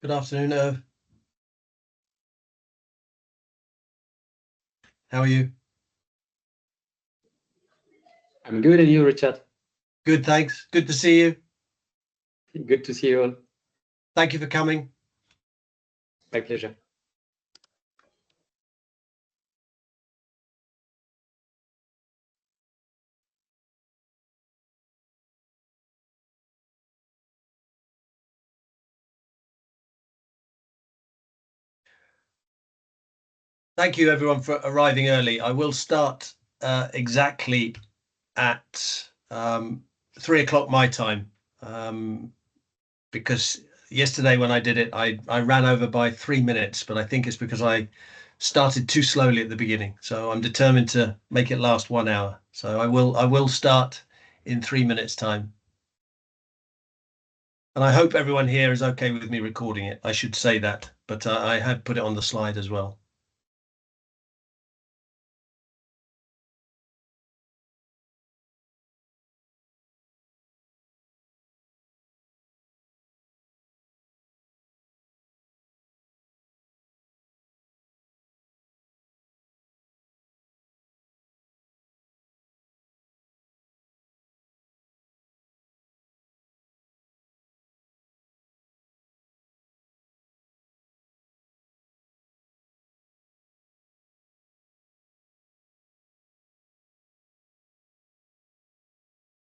Good afternoon, Irv. How are you? I'm good, and you, Richard? Good, thanks. Good to see you. Good to see you all. Thank you for coming. My pleasure. Thank you, everyone, for arriving early. I will start exactly at 3 o'clock my time, because yesterday when I did it, I ran over by 3 minutes, but I think it's because I started too slowly at the beginning. So I'm determined to make it last 1 hour. So I will start in 3 minutes time. And I hope everyone here is okay with me recording it. I should say that, but I had put it on the slide as well.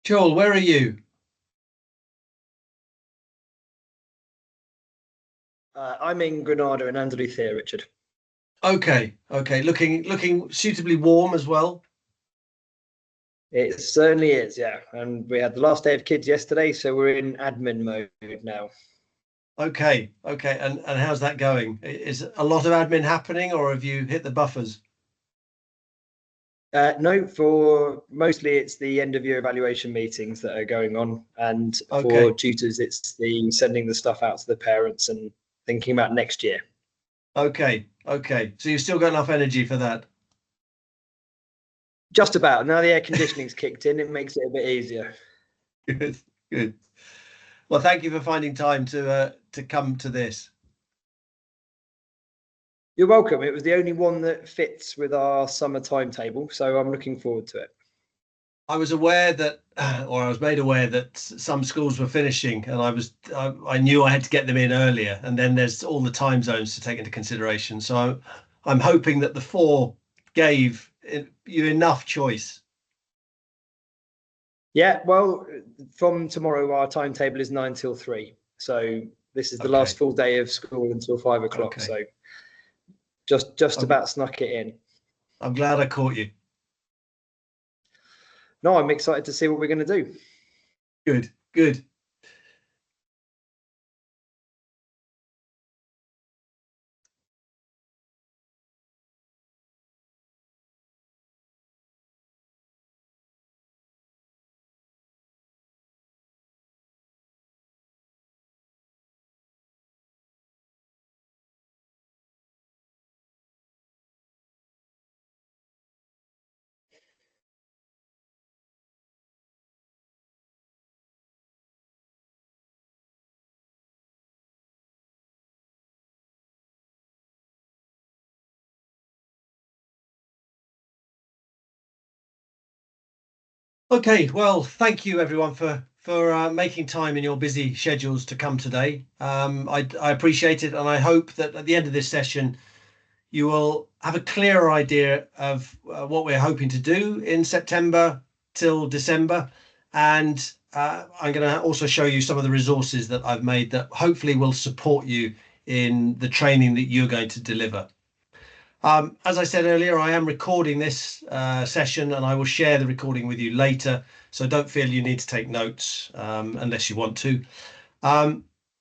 Joel, where are you? I'm in Granada in Andalusia, Richard. Okay, looking suitably warm as well. It certainly is, yeah. And we had the last day of kids yesterday, so we're in admin mode now. Okay. And how's that going? Is a lot of admin happening, or have you hit the buffers? No, for mostly it's the end of year evaluation meetings that are going on, and Okay. for tutors it's the sending the stuff out to the parents and thinking about next year. Okay. So you've still got enough energy for that? Just about. Now the air conditioning's kicked in, it makes it a bit easier. Good. Well, thank you for finding time to come to this. You're welcome. It was the only one that fits with our summer timetable, so I'm looking forward to it. I was aware that, or I was made aware that some schools were finishing, and I knew I had to get them in earlier. And then there's all the time zones to take into consideration. So I'm hoping that the 4 gave you enough choice. Yeah, well, from tomorrow our timetable is 9 till 3, so this is the Okay. last full day of school until 5 o'clock. Okay. So just about snuck it in. I'm glad I caught you. No, I'm excited to see what we're going to do. Good. Okay, well, thank you everyone for making time in your busy schedules to come today. I appreciate it, and I hope that at the end of this session you will have a clearer idea of what we're hoping to do in September till December, and I'm going to also show you some of the resources that I've made that hopefully will support you in the training that you're going to deliver. As I said earlier, I am recording this session, and I will share the recording with you later, so don't feel you need to take notes unless you want to.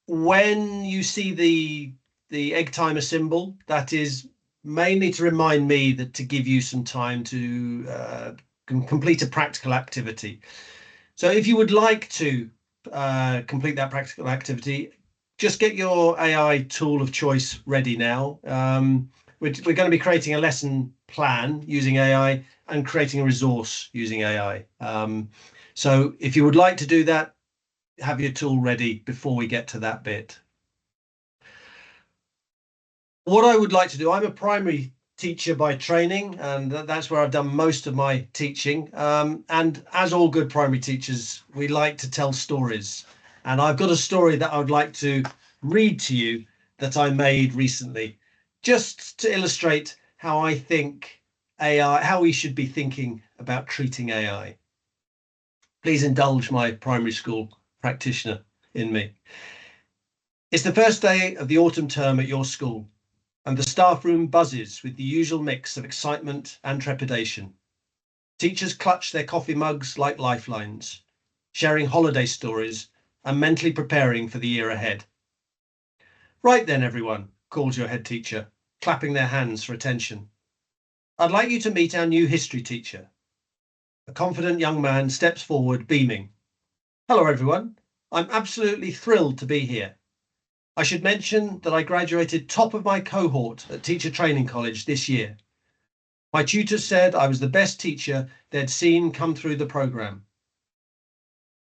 When you see the egg timer symbol, that is mainly to remind me that to give you some time to complete a practical activity. So if you would like to complete that practical activity, just get your AI tool of choice ready now. We're going to be creating a lesson plan using AI and creating a resource using AI. So if you would like to do that, have your tool ready before we get to that bit. What I would like to do, I'm a primary teacher by training, and that's where I've done most of my teaching. And as all good primary teachers, we like to tell stories. And I've got a story that I would like to read to you that I made recently, just to illustrate how I think AI, how we should be thinking about treating AI. Please indulge my primary school practitioner in me. It's the first day of the autumn term at your school, and the staff room buzzes with the usual mix of excitement and trepidation. Teachers clutch their coffee mugs like lifelines, sharing holiday stories and mentally preparing for the year ahead. Right then, everyone, calls your head teacher, clapping their hands for attention. I'd like you to meet our new history teacher. A confident young man steps forward, beaming. Hello, everyone. I'm absolutely thrilled to be here. I should mention that I graduated top of my cohort at Teacher Training College this year. My tutors said I was the best teacher they'd seen come through the programme.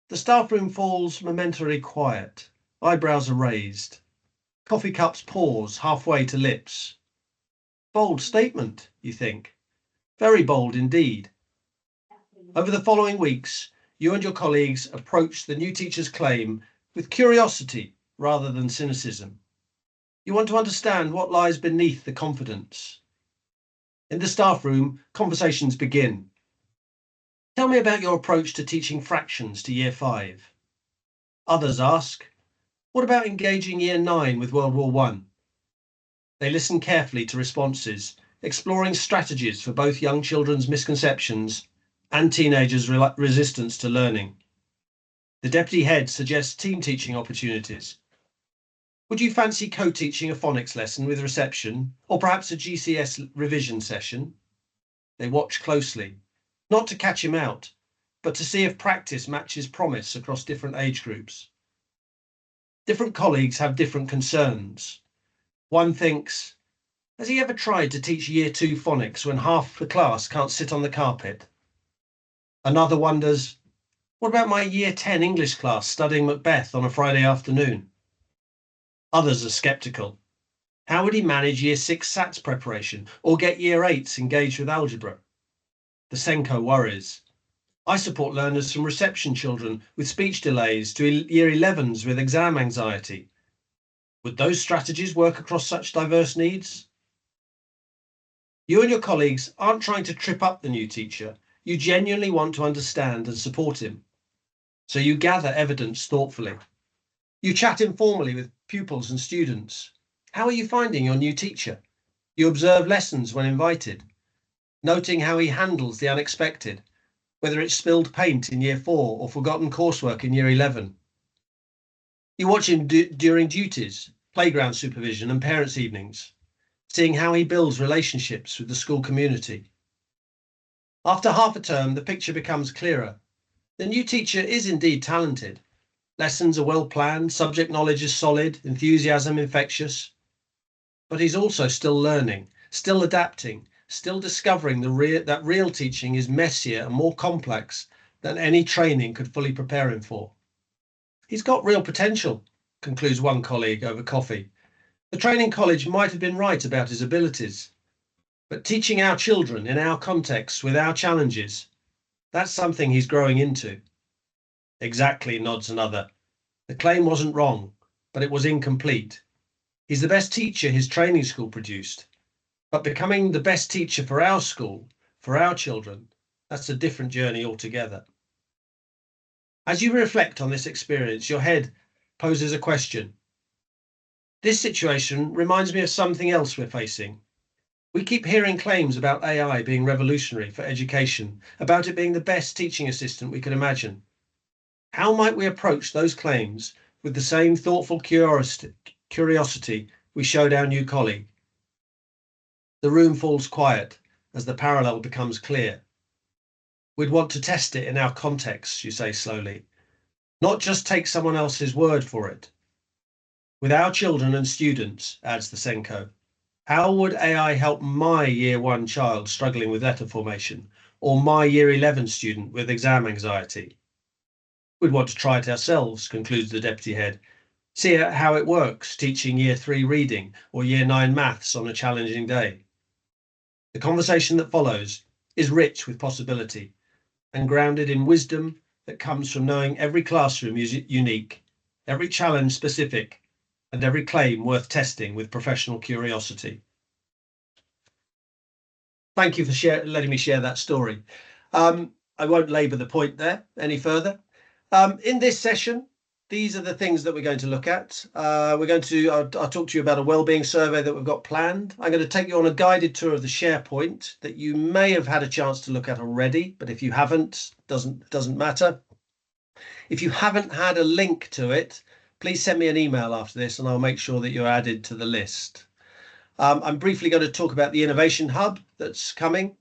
The staff room falls momentarily quiet. Eyebrows are raised. Coffee cups pause halfway to lips. Bold statement, you think. Very bold indeed. Over the following weeks, you and your colleagues approach the new teacher's claim with curiosity rather than cynicism. You want to understand what lies beneath the confidence. In the staff room, conversations begin. Tell me about your approach to teaching fractions to Year 5. Others ask, what about engaging Year 9 with World War I? They listen carefully to responses, exploring strategies for both young children's misconceptions and teenagers' resistance to learning. The deputy head suggests team teaching opportunities. Would you fancy co-teaching a phonics lesson with reception, or perhaps a GCS revision session? They watch closely, not to catch him out, but to see if practice matches promise across different age groups. Different colleagues have different concerns. One thinks, has he ever tried to teach Year 2 phonics when half the class can't sit on the carpet? Another wonders, what about my Year 10 English class studying Macbeth on a Friday afternoon? Others are sceptical. How would he manage Year 6 SATs preparation or get Year 8s engaged with algebra? The SENCO worries. I support learners from reception children with speech delays to Year 11s with exam anxiety. Would those strategies work across such diverse needs? You and your colleagues aren't trying to trip up the new teacher. You genuinely want to understand and support him. So you gather evidence thoughtfully. You chat informally with pupils and students. How are you finding your new teacher? You observe lessons when invited, noting how he handles the unexpected, whether it's spilled paint in Year 4 or forgotten coursework in Year 11. You watch him during duties, playground supervision and parents' evenings, seeing how he builds relationships with the school community. After half a term, the picture becomes clearer. The new teacher is indeed talented. Lessons are well planned, subject knowledge is solid, enthusiasm infectious. But he's also still learning, still adapting, still discovering that real teaching is messier and more complex than any training could fully prepare him for. He's got real potential, concludes one colleague over coffee. The training college might have been right about his abilities, but teaching our children in our context with our challenges, that's something he's growing into. Exactly, nods another. The claim wasn't wrong, but it was incomplete. He's the best teacher his training school produced, but becoming the best teacher for our school, for our children, that's a different journey altogether. As you reflect on this experience, your head poses a question. This situation reminds me of something else we're facing. We keep hearing claims about AI being revolutionary for education, about it being the best teaching assistant we could imagine. How might we approach those claims with the same thoughtful curiosity we showed our new colleague? The room falls quiet as the parallel becomes clear. We'd want to test it in our context, you say slowly, not just take someone else's word for it. With our children and students, adds the SENCO, how would AI help my Year 1 child struggling with letter formation, or my Year 11 student with exam anxiety? We'd want to try it ourselves, concludes the deputy head, See how it works teaching year 3 reading or year 9 maths on a challenging day. The conversation that follows is rich with possibility and grounded in wisdom that comes from knowing every classroom is unique, every challenge specific, and every claim worth testing with professional curiosity. Thank you for letting me share that story. I won't labour the point there any further. In this session, these are the things that we're going to look at. I'll talk to you about a wellbeing survey that we've got planned. I'm going to take you on a guided tour of the SharePoint that you may have had a chance to look at already, but if you haven't, doesn't matter. If you haven't had a link to it, please send me an email after this and I'll make sure that you're added to the list. I'm briefly going to talk about the Innovation Hub that's coming.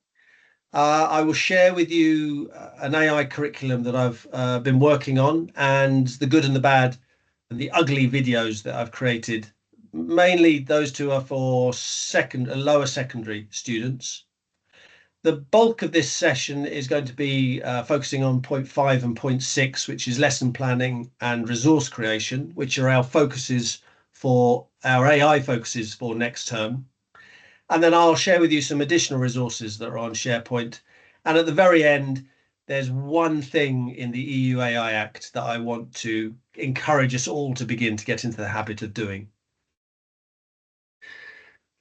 I will share with you an AI curriculum that I've been working on, and the good and the bad and the ugly videos that I've created. Mainly those two are for lower secondary students. The bulk of this session is going to be focusing on point 5 and point 6, which is lesson planning and resource creation, which are our focuses for our AI focuses for next term. And then I'll share with you some additional resources that are on SharePoint. And at the very end, there's one thing in the EU AI Act that I want to encourage us all to begin to get into the habit of doing.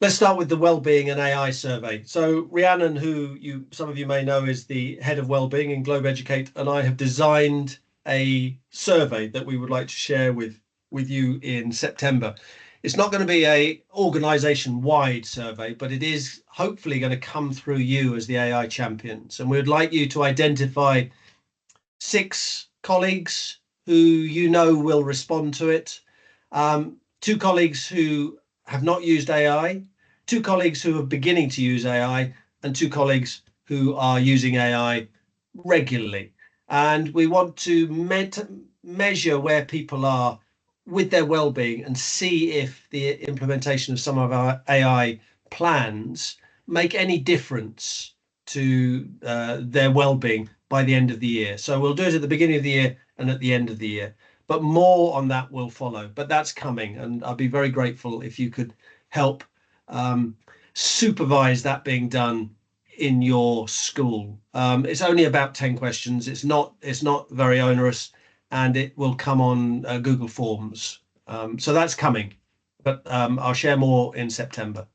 Let's start with the Wellbeing and AI survey. So Rhiannon, who some of you may know is the head of wellbeing in Globe Educate, and I have designed a survey that we would like to share with you in September. It's not going to be a organization-wide survey, but it is hopefully going to come through you as the AI champions. And we would like you to identify 6 colleagues who you know will respond to it, 2 colleagues who have not used AI, 2 colleagues who are beginning to use AI, and 2 colleagues who are using AI regularly. And we want to measure where people are with their well-being and see if the implementation of some of our AI plans make any difference to their well-being by the end of the year. So we'll do it at the beginning of the year and at the end of the year, but more on that will follow. But that's coming, and I'll be very grateful if you could help supervise that being done in your school. It's only about 10 questions. It's not very onerous, and it will come on Google Forms. So that's coming, but I'll share more in September.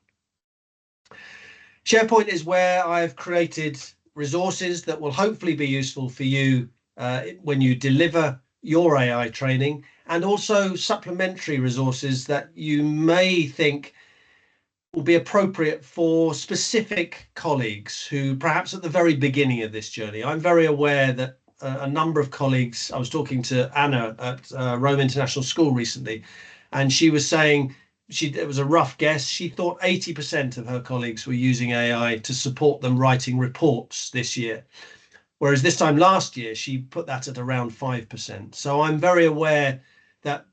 SharePoint is where I've created resources that will hopefully be useful for you when you deliver your AI training, and also supplementary resources that you may think will be appropriate for specific colleagues who perhaps at the very beginning of this journey. I'm very aware that a number of colleagues, I was talking to Anna at Rome International School recently, and she was saying it was a rough guess. She thought 80% of her colleagues were using AI to support them writing reports this year. Whereas this time last year, she put that at around 5%. So I'm very aware that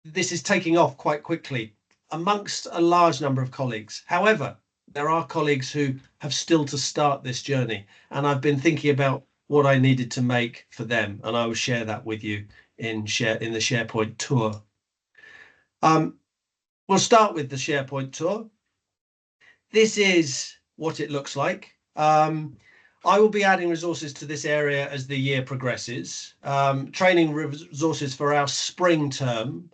this is taking off quite quickly amongst a large number of colleagues. However, there are colleagues who have still to start this journey, and I've been thinking about what I needed to make for them, and I will share that with you in the SharePoint tour. We'll start with the SharePoint tour. This is what it looks like. I will be adding resources to this area as the year progresses. Training resources for our spring term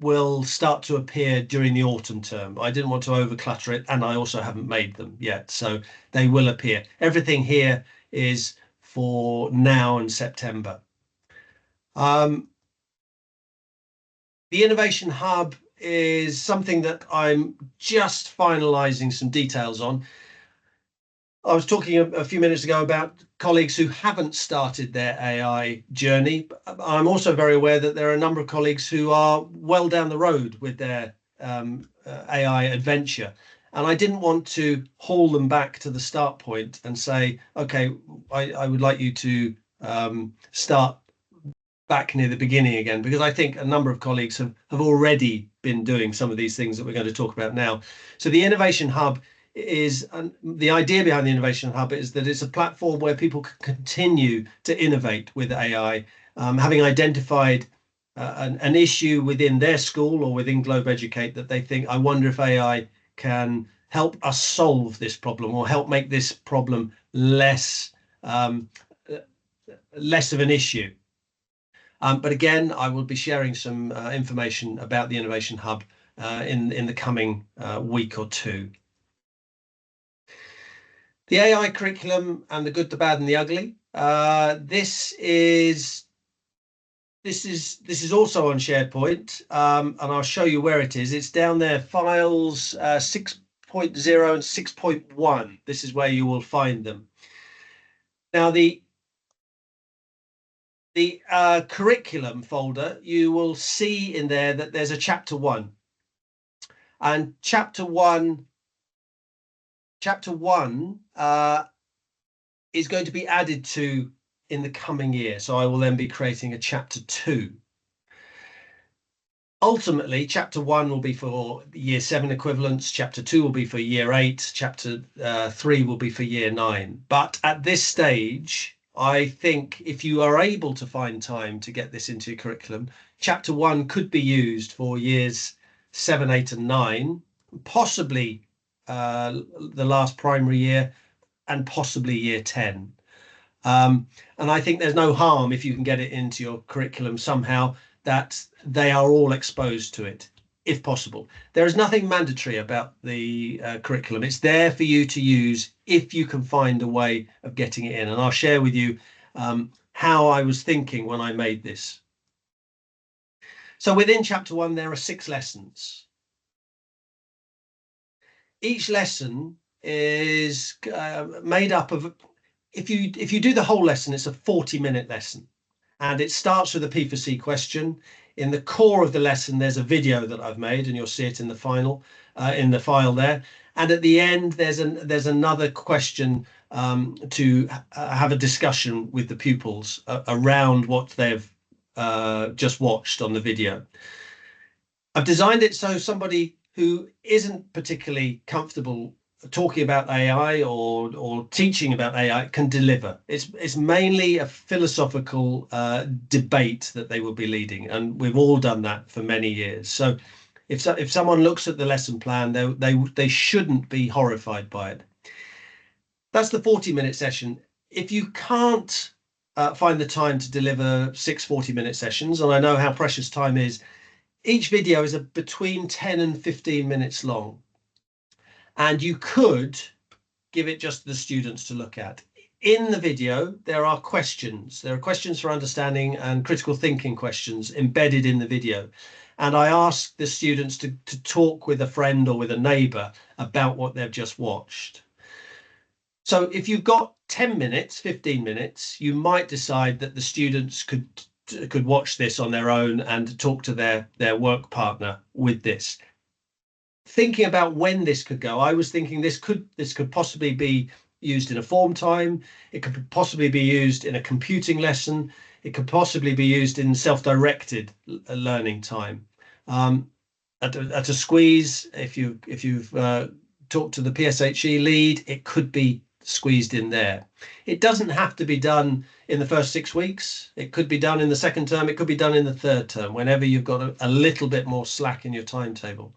will start to appear during the autumn term. I didn't want to overclutter it, and I also haven't made them yet, so they will appear. Everything here is for now and September. The Innovation Hub is something that I'm just finalizing some details on. I was talking a few minutes ago about colleagues who haven't started their AI journey. I'm also very aware that there are a number of colleagues who are well down the road with their AI adventure. And I didn't want to haul them back to the start point and say, okay, I would like you to start back near the beginning again, because I think a number of colleagues have already been doing some of these things that we're going to talk about now. So the Innovation Hub is, the idea behind the Innovation Hub is that it's a platform where people can continue to innovate with AI, having identified an issue within their school or within Globe Educate that they think, I wonder if AI can help us solve this problem or help make this problem less of an issue. But again, I will be sharing some information about the Innovation Hub in the coming week or two. The AI curriculum and the good, the bad, and the ugly. This is also on SharePoint, and I'll show you where it is. It's down there, files 6.0 and 6.1. This is where you will find them. Now, the curriculum folder, you will see in there that there's a chapter 1, and chapter one is going to be added to in the coming year. So I will then be creating a chapter 2. Ultimately, chapter 1 will be for year 7 equivalents, chapter 2 will be for year 8, chapter 3 will be for year 9. But at this stage, I think if you are able to find time to get this into your curriculum, chapter 1 could be used for years 7, 8, and 9, possibly the last primary year, and possibly year 10. And I think there's no harm if you can get it into your curriculum somehow, that they are all exposed to it, if possible. There is nothing mandatory about the curriculum. It's there for you to use if you can find a way of getting it in. And I'll share with you how I was thinking when I made this. So within chapter 1, there are 6 lessons. Each lesson is made up of, if you do the whole lesson, it's a 40-minute lesson, and it starts with a P4C question. In the core of the lesson, there's a video that I've made, and you'll see it in the file there. And at the end, there's another question to have a discussion with the pupils around what they've just watched on the video. I've designed it so somebody who isn't particularly comfortable talking about AI or teaching about AI can deliver. It's mainly a philosophical debate that they will be leading, and we've all done that for many years. So if someone looks at the lesson plan, they shouldn't be horrified by it. That's the 40-minute session. If you can't find the time to deliver 6 40-minute sessions, and I know how precious time is, each video is between 10 and 15 minutes long. And you could give it just to the students to look at. In the video, there are questions. There are questions for understanding and critical thinking questions embedded in the video. And I ask the students to talk with a friend or with a neighbour about what they've just watched. So if you've got 10 minutes, 15 minutes, you might decide that the students could watch this on their own and talk to their work partner with this. Thinking about when this could go, I was thinking this could possibly be used in a form time. It could possibly be used in a computing lesson. It could possibly be used in self-directed learning time. At a squeeze, if you've talked to the PSHE lead, it could be squeezed in there. It doesn't have to be done in the first 6 weeks. It could be done in the second term. It could be done in the third term, whenever you've got a little bit more slack in your timetable.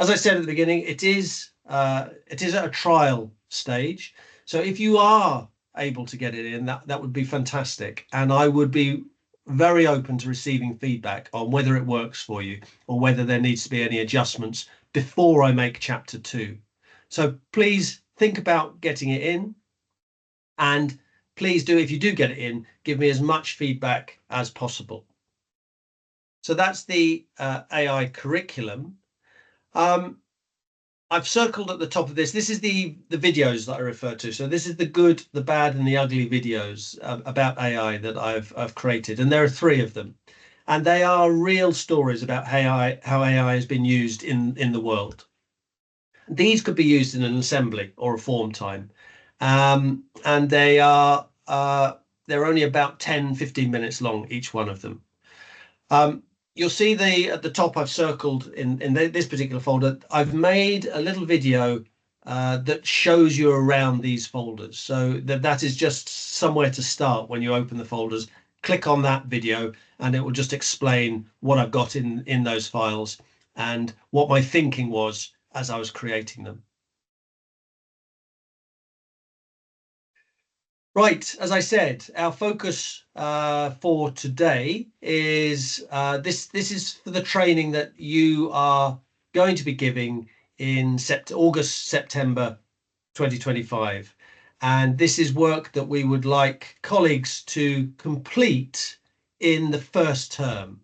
As I said at the beginning, it is at a trial stage. So if you are able to get it in, that would be fantastic. And I would be very open to receiving feedback on whether it works for you or whether there needs to be any adjustments before I make chapter 2. So please think about getting it in, and please do, if you do get it in, give me as much feedback as possible. So that's the AI curriculum. I've circled at the top of this. This is the videos that I referred to. So this is the good, the bad, and the ugly videos about AI that I've created, and there are 3 of them, and they are real stories about how AI has been used in the world. These could be used in an assembly or a form time, and they're only about 10-15 minutes long, each one of them. You'll see at the top I've circled in this particular folder, I've made a little video that shows you around these folders. So that is just somewhere to start when you open the folders. click on that video and it will just explain what I've got in those files and what my thinking was as I was creating them. Right, as I said, our focus for today is this is for the training that you are going to be giving in August, September 2025. And this is work that we would like colleagues to complete in the first term.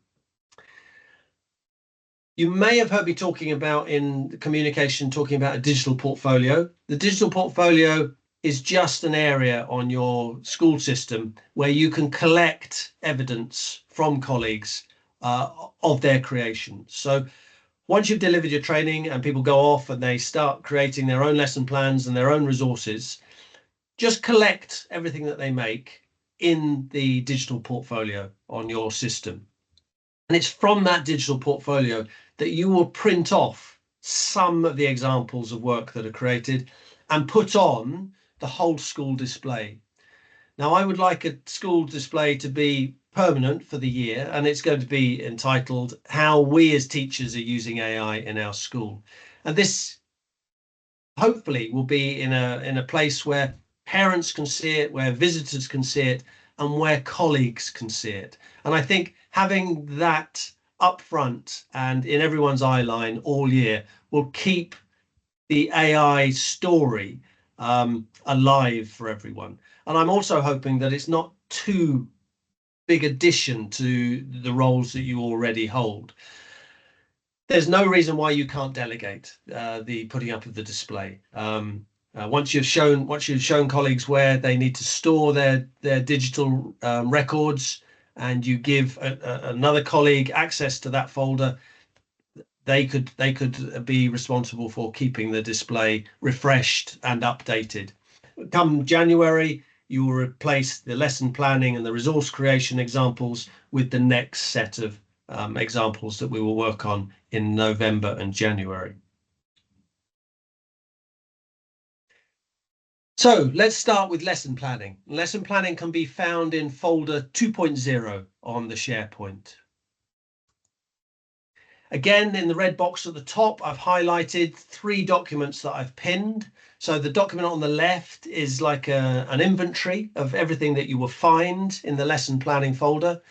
You may have heard me talking about in communication, talking about a digital portfolio. The digital portfolio is just an area on your school system where you can collect evidence from colleagues of their creation. So once you've delivered your training and people go off and they start creating their own lesson plans and their own resources, just collect everything that they make in the digital portfolio on your system. And it's from that digital portfolio that you will print off some of the examples of work that are created and put on the whole school display. Now, I would like a school display to be permanent for the year, and it's going to be entitled How We as Teachers Are Using AI in Our School. And this hopefully will be in a place where parents can see it, where visitors can see it, and where colleagues can see it. And I think having that up front and in everyone's eye line all year will keep the AI story alive for everyone. And I'm also hoping that it's not too big addition to the roles that you already hold. There's no reason why you can't delegate the putting up of the display. Once you've shown colleagues where they need to store their digital records, and you give another colleague access to that folder, they could be responsible for keeping the display refreshed and updated. Come January, you will replace the lesson planning and the resource creation examples with the next set of examples that we will work on in November and January. So let's start with lesson planning. Lesson planning can be found in folder 2.0 on the SharePoint. Again, in the red box at the top, I've highlighted 3 documents that I've pinned. So the document on the left is like an inventory of everything that you will find in the lesson planning folder.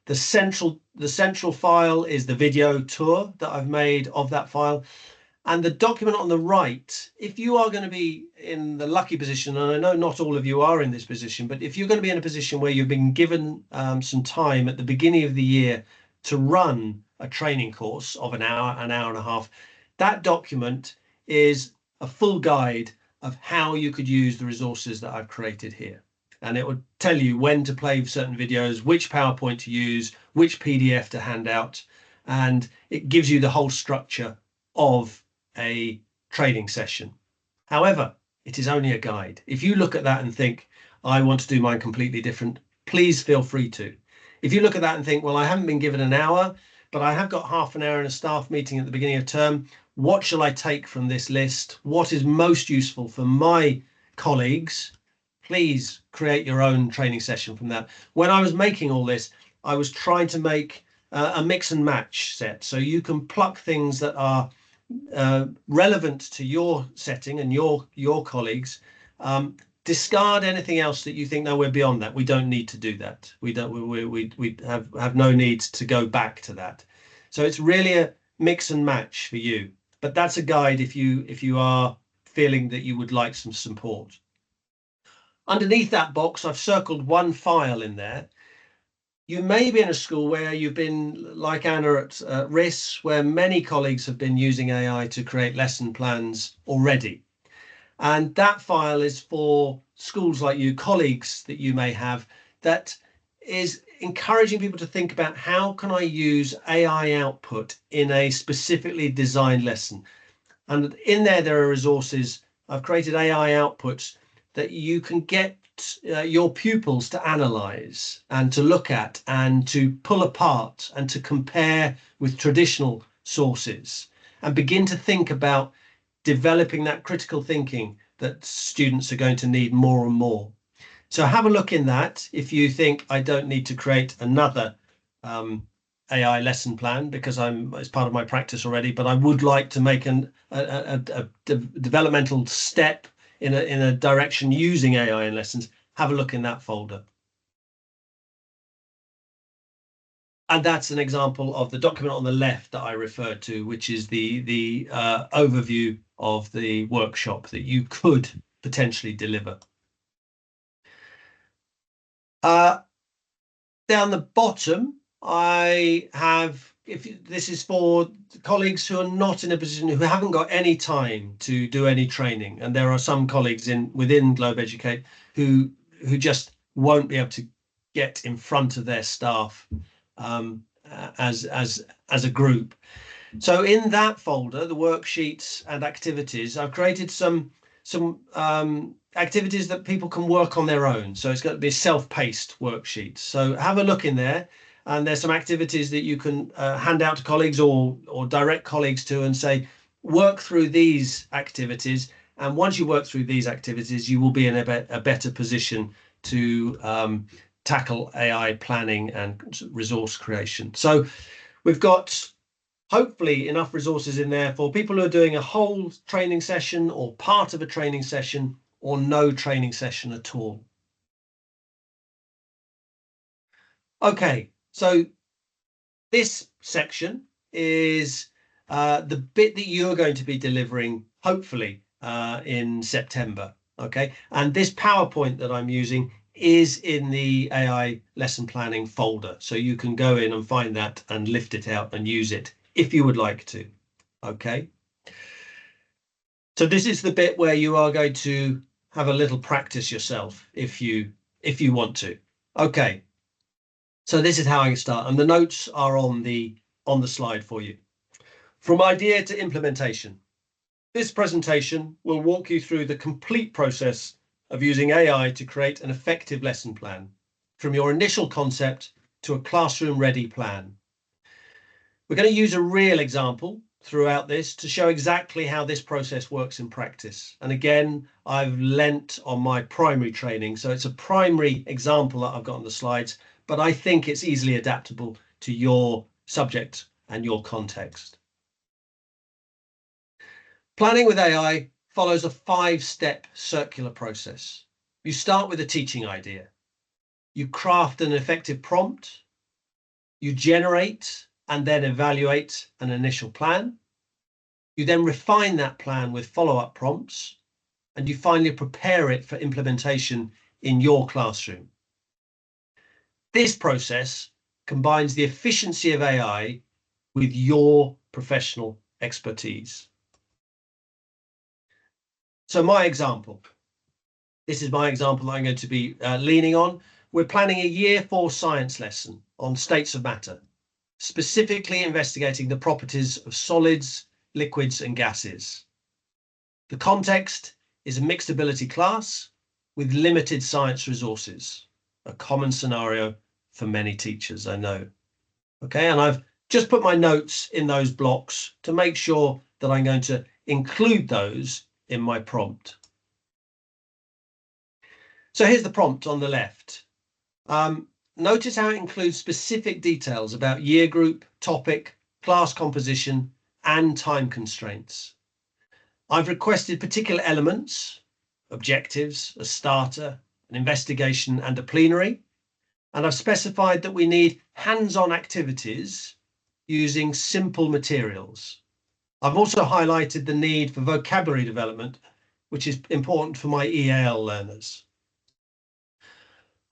The central file is the video tour that I've made of that file. And the document on the right, if you are going to be in the lucky position, and I know not all of you are in this position, but if you're going to be in a position where you've been given some time at the beginning of the year to run a training course of an hour and a half, that document is a full guide of how you could use the resources that I've created here. And it would tell you when to play certain videos, which PowerPoint to use, which PDF to hand out, and it gives you the whole structure of a training session. However, it is only a guide. If you look at that and think, I want to do mine completely different, please feel free to. If you look at that and think, well, I haven't been given an hour, but I have got half an hour in a staff meeting at the beginning of term, what shall I take from this list? What is most useful for my colleagues? Please create your own training session from that. When I was making all this, I was trying to make a mix and match set. So you can pluck things that are relevant to your setting and your colleagues. Discard anything else that you think, no, we're beyond that. We don't need to do that. We have no need to go back to that. So it's really a mix and match for you. But that's a guide if you are feeling that you would like some support. Underneath that box, I've circled one file in there. You may be in a school where you've been, like Anna at RIS, where many colleagues have been using AI to create lesson plans already. And that file is for schools like you, colleagues that you may have, that is encouraging people to think about how can I use AI output in a specifically designed lesson. And in there are resources. I've created AI outputs that you can get your pupils to analyze and to look at and to pull apart and to compare with traditional sources and begin to think about developing that critical thinking that students are going to need more and more. So have a look in that if you think I don't need to create another AI lesson plan because it's part of my practice already, but I would like to make a developmental step in a direction using AI in lessons. Have a look in that folder. And that's an example of the document on the left that I referred to, which is the overview of the workshop that you could potentially deliver. Down the bottom, I have, this is for colleagues who are not in a position, who haven't got any time to do any training. And there are some colleagues within Globe Educate who just won't be able to get in front of their staff as a group. So in that folder, the worksheets and activities, I've created some activities that people can work on their own. So it's going to be self-paced worksheets. So have a look in there, and there's some activities that you can hand out to colleagues or direct colleagues to and say, work through these activities. And once you work through these activities, you will be in a better position to tackle AI planning and resource creation. So we've got hopefully enough resources in there for people who are doing a whole training session or part of a training session or no training session at all. Okay, so this section is the bit that you're going to be delivering, hopefully, in September. Okay, and this PowerPoint that I'm using is in the AI lesson planning folder. So you can go in and find that and lift it out and use it if you would like to. Okay. So this is the bit where you are going to have a little practice yourself if you want to. Okay. So this is how I start, and the notes are on the slide for you. From idea to implementation. This presentation will walk you through the complete process of using AI to create an effective lesson plan, from your initial concept to a classroom-ready plan. We're going to use a real example throughout this to show exactly how this process works in practice. And again, I've lent on my primary training, so it's a primary example that I've got on the slides, but I think it's easily adaptable to your subject and your context. Planning with AI follows a 5-step circular process. You start with a teaching idea. You craft an effective prompt. You generate and then evaluate an initial plan. You then refine that plan with follow-up prompts, and you finally prepare it for implementation in your classroom. This process combines the efficiency of AI with your professional expertise. So my example, this is my example that I'm going to be leaning on. We're planning a Year 4 science lesson on states of matter, specifically investigating the properties of solids, liquids and gases. The context is a mixed ability class with limited science resources, a common scenario for many teachers, I know. Okay, and I've just put my notes in those blocks to make sure that I'm going to include those in my prompt. So here's the prompt on the left. Notice how it includes specific details about year group, topic, class composition, and time constraints. I've requested particular elements, objectives, a starter, an investigation, and a plenary. And I've specified that we need hands-on activities using simple materials. I've also highlighted the need for vocabulary development, which is important for my EAL learners.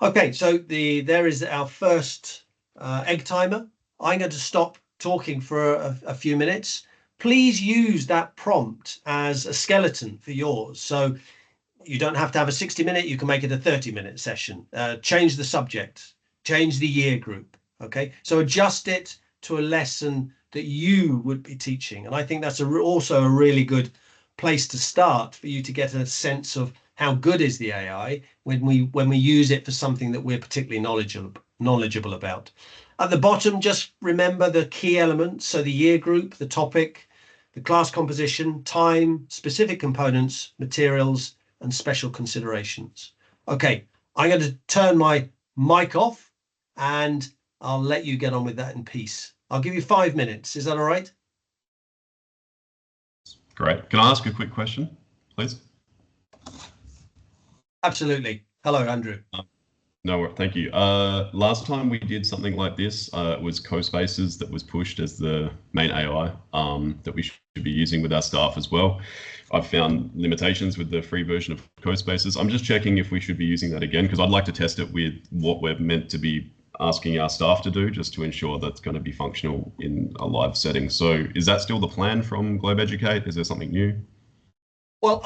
Okay, so there is our first egg timer. I'm going to stop talking for a few minutes. Please use that prompt as a skeleton for yours. So you don't have to have a 60-minute, you can make it a 30-minute session. Change the subject, change the year group. Okay, so adjust it to a lesson that you would be teaching. And I think that's also a really good place to start for you to get a sense of how good is the AI when we use it for something that we're particularly knowledgeable about. At the bottom, just remember the key elements. So the year group, the topic, the class composition, time, specific components, materials, and special considerations. Okay, I'm going to turn my mic off and I'll let you get on with that in peace. I'll give you 5 minutes. Is that all right? Great. Can I ask a quick question, please? Absolutely. Hello, Andrew. No, thank you. Last time we did something like this, it was CoSpaces that was pushed as the main AI that we should be using with our staff as well. I've found limitations with the free version of CoSpaces. I'm just checking if we should be using that again, because I'd like to test it with what we're meant to be asking our staff to do, just to ensure that's going to be functional in a live setting. So is that still the plan from Globe Educate? Is there something new? Well,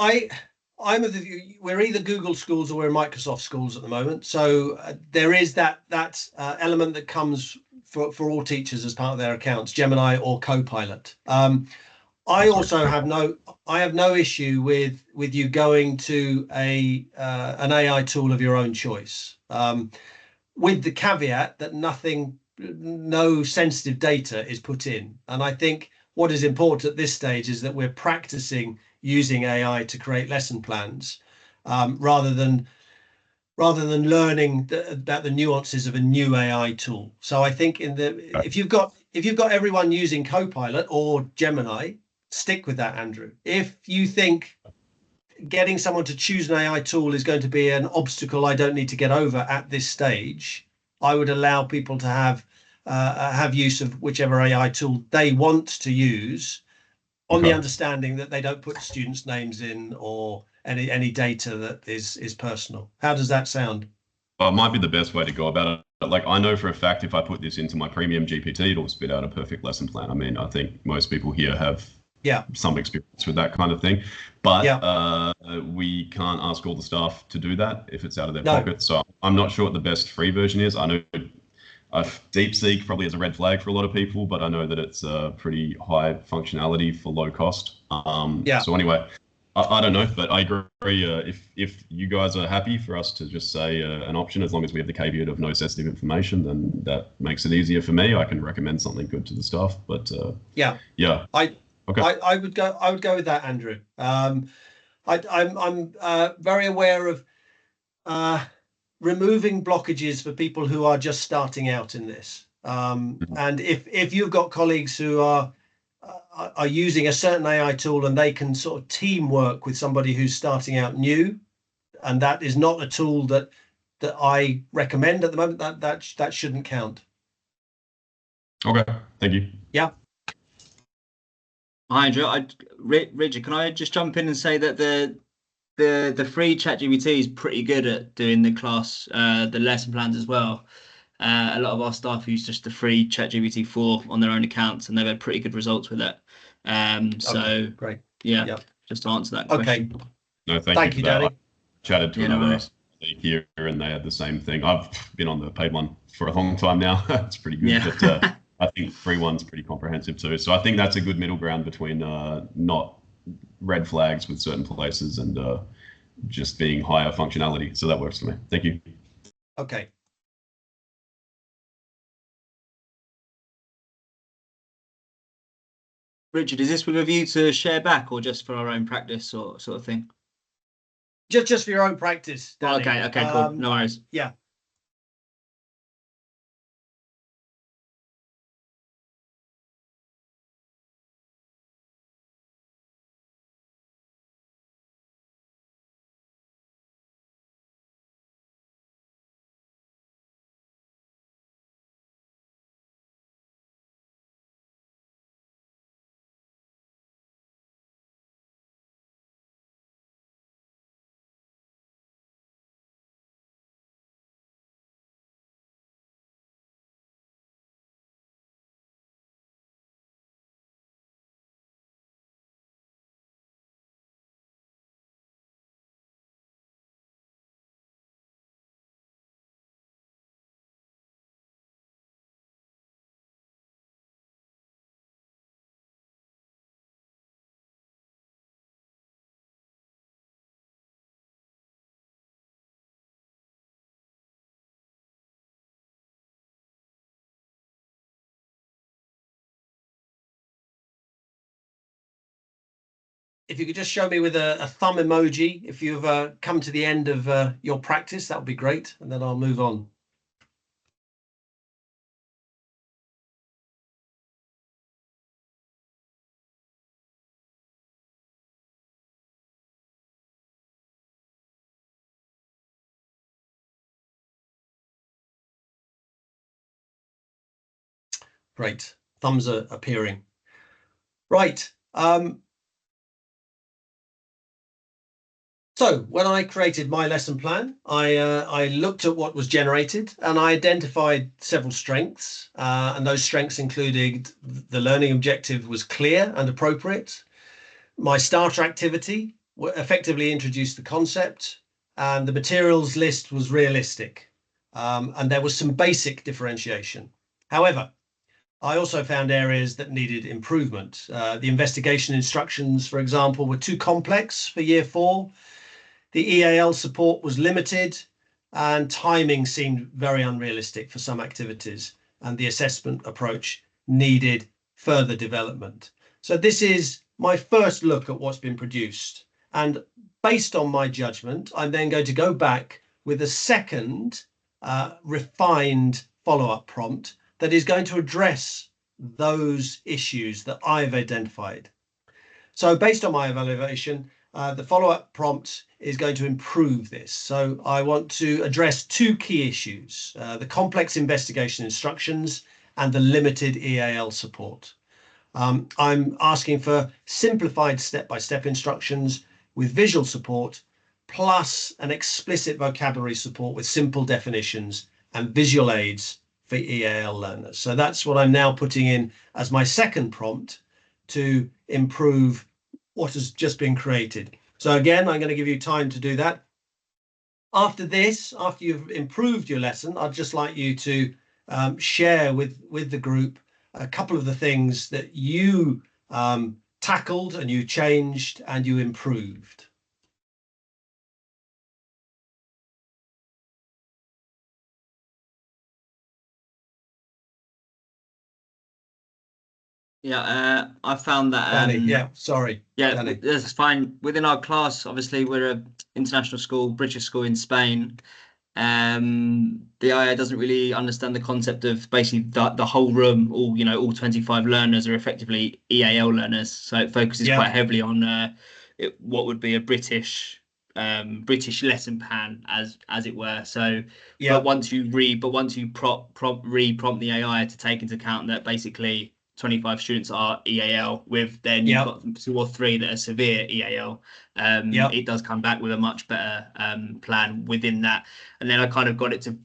I'm of the view we're either Google schools or we're Microsoft schools at the moment. So there is that element that comes for all teachers as part of their accounts, Gemini or Copilot. I also have no issue with you going to an AI tool of your own choice, with the caveat that no sensitive data is put in. And I think what is important at this stage is that we're practicing using AI to create lesson plans, rather than learning about the nuances of a new AI tool. So I think if you've got everyone using Copilot or Gemini, stick with that, Andrew. If you think getting someone to choose an AI tool is going to be an obstacle I don't need to get over at this stage, I would allow people to have use of whichever AI tool they want to use, on the understanding that they don't put students' names in or any data that is personal. How does that sound? It might be the best way to go about it. Like, I know for a fact if I put this into my premium GPT, it'll spit out a perfect lesson plan. I mean, I think most people here have some experience with that kind of thing, but we can't ask all the staff to do that if it's out of their pocket. So I'm not sure what the best free version is. I know DeepSeek probably is a red flag for a lot of people, but I know that it's pretty high functionality for low cost. So anyway, I don't know, but I agree. If you guys are happy for us to just say an option, as long as we have the caveat of no sensitive information, then that makes it easier for me. I can recommend something good to the staff. But I would go with that, Andrew. I'm very aware of removing blockages for people who are just starting out in this. And if you've got colleagues who are using a certain AI tool and they can sort of teamwork with somebody who's starting out new, and that is not a tool that I recommend at the moment, that shouldn't count. Okay, thank you. Yeah. Hi, Andrew. Richard, can I just jump in and say that the free ChatGPT is pretty good at doing the class, the lesson plans as well. A lot of our staff use just the free ChatGPT 4 on their own accounts, and they've had pretty good results with it. So great. Just to answer that question. No, thank you for that. Danny. I chatted to no another worries. here, and they had the same thing. I've been on the paid one for a long time now. It's pretty good, but I think free one's pretty comprehensive too. So I think that's a good middle ground between not red flags with certain places and just being higher functionality. So that works for me. Thank you. Okay. Richard, is this with a view to share back or just for our own practice or sort of thing? Just for your own practice, Danny. Okay, cool. No worries. Yeah. if you could just show me with a thumb emoji, if you've come to the end of your practice, that would be great. And then I'll move on. Great. Thumbs are appearing. Right. So when I created my lesson plan, I looked at what was generated and I identified several strengths. And those strengths included the learning objective was clear and appropriate. My starter activity effectively introduced the concept, and the materials list was realistic. And there was some basic differentiation. However, I also found areas that needed improvement. The investigation instructions, for example, were too complex for year 4. The EAL support was limited and timing seemed very unrealistic for some activities, and the assessment approach needed further development. So this is my first look at what's been produced. And based on my judgment, I'm then going to go back with a second refined follow-up prompt that is going to address those issues that I've identified. So based on my evaluation, the follow-up prompt is going to improve this. So I want to address 2 key issues, the complex investigation instructions and the limited EAL support. I'm asking for simplified step-by-step instructions with visual support, plus an explicit vocabulary support with simple definitions and visual aids for EAL learners. So that's what I'm now putting in as my second prompt to improve what has just been created. So again, I'm going to give you time to do that. After this, after you've improved your lesson, I'd just like you to share with the group a couple of the things that you tackled and you changed and you improved. Yeah, I found that. Danny, yeah, sorry. Yeah, Danny. that's fine. Within our class, obviously, we're an international school, British school in Spain. The IA doesn't really understand the concept of basically the whole room, all 25 learners are effectively EAL learners. So it focuses quite heavily on what would be a British lesson plan, as it were. So, but once you re-prompt the AI to take into account that basically 25 students are EAL, with then you've got 2 or 3 that are severe EAL. It does come back with a much better plan within that. And then I kind of got it to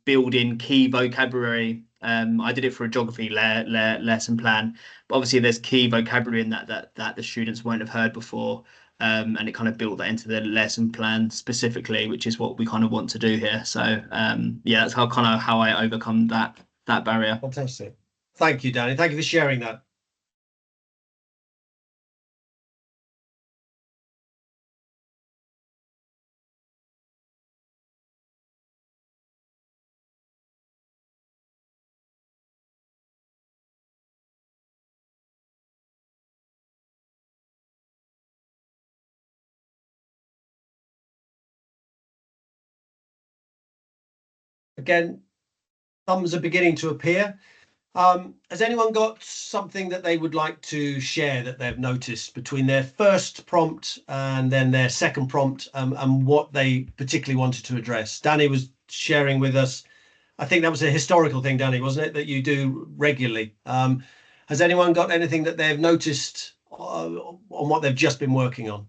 build in key vocabulary. I did it for a geography lesson plan, but obviously there's key vocabulary in that the students won't have heard before. And it kind of built that into the lesson plan specifically, which is what we kind of want to do here. So that's how I overcome that barrier. Fantastic. Thank you, Danny. Thank you for sharing that. Again, thumbs are beginning to appear. Has anyone got something that they would like to share that they've noticed between their first prompt and then their second prompt, and what they particularly wanted to address? Danny was sharing with us, I think that was a historical thing, Danny, wasn't it, that you do regularly? Has anyone got anything that they've noticed on what they've just been working on?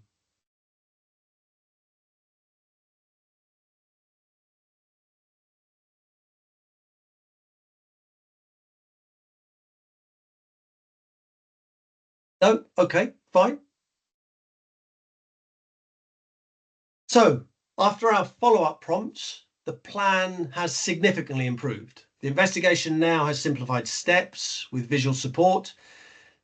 No? Okay, fine. So after our follow-up prompts, the plan has significantly improved. The investigation now has simplified steps with visual support.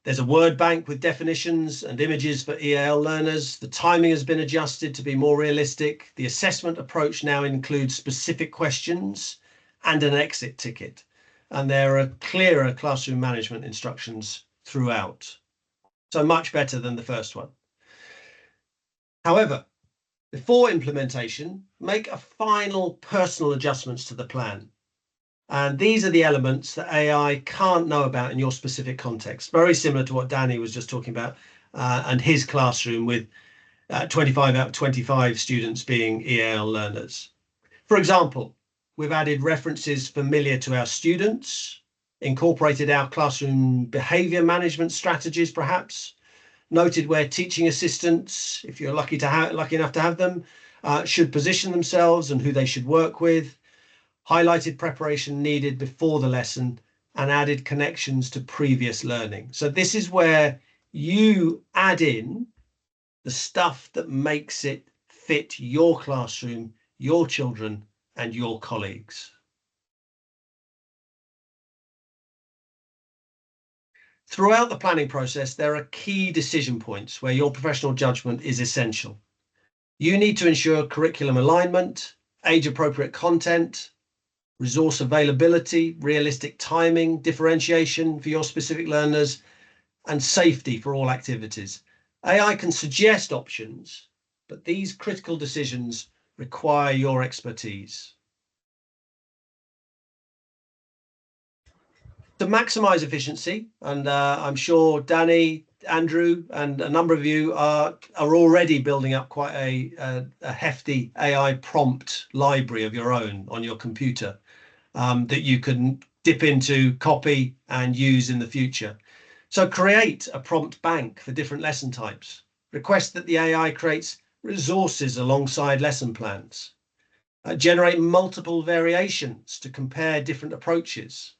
There's a word bank with definitions and images for EAL learners. The timing has been adjusted to be more realistic. The assessment approach now includes specific questions and an exit ticket. And there are clearer classroom management instructions throughout. So much better than the first one. However, before implementation, make a final personal adjustments to the plan. And these are the elements that AI can't know about in your specific context. Very similar to what Danny was just talking about and his classroom with 25 out of 25 students being EAL learners. For example, we've added references familiar to our students, incorporated our classroom behavior management strategies, perhaps, noted where teaching assistants, if you're lucky enough to have them, should position themselves and who they should work with, highlighted preparation needed before the lesson, and added connections to previous learning. So this is where you add in the stuff that makes it fit your classroom, your children, and your colleagues. Throughout the planning process, there are key decision points where your professional judgment is essential. You need to ensure curriculum alignment, age-appropriate content, resource availability, realistic timing, differentiation for your specific learners, and safety for all activities. AI can suggest options, but these critical decisions require your expertise. To maximize efficiency, and I'm sure Danny, Andrew, and a number of you are already building up quite a hefty AI prompt library of your own on your computer that you can dip into, copy, and use in the future. So create a prompt bank for different lesson types. Request that the AI creates resources alongside lesson plans. Generate multiple variations to compare different approaches.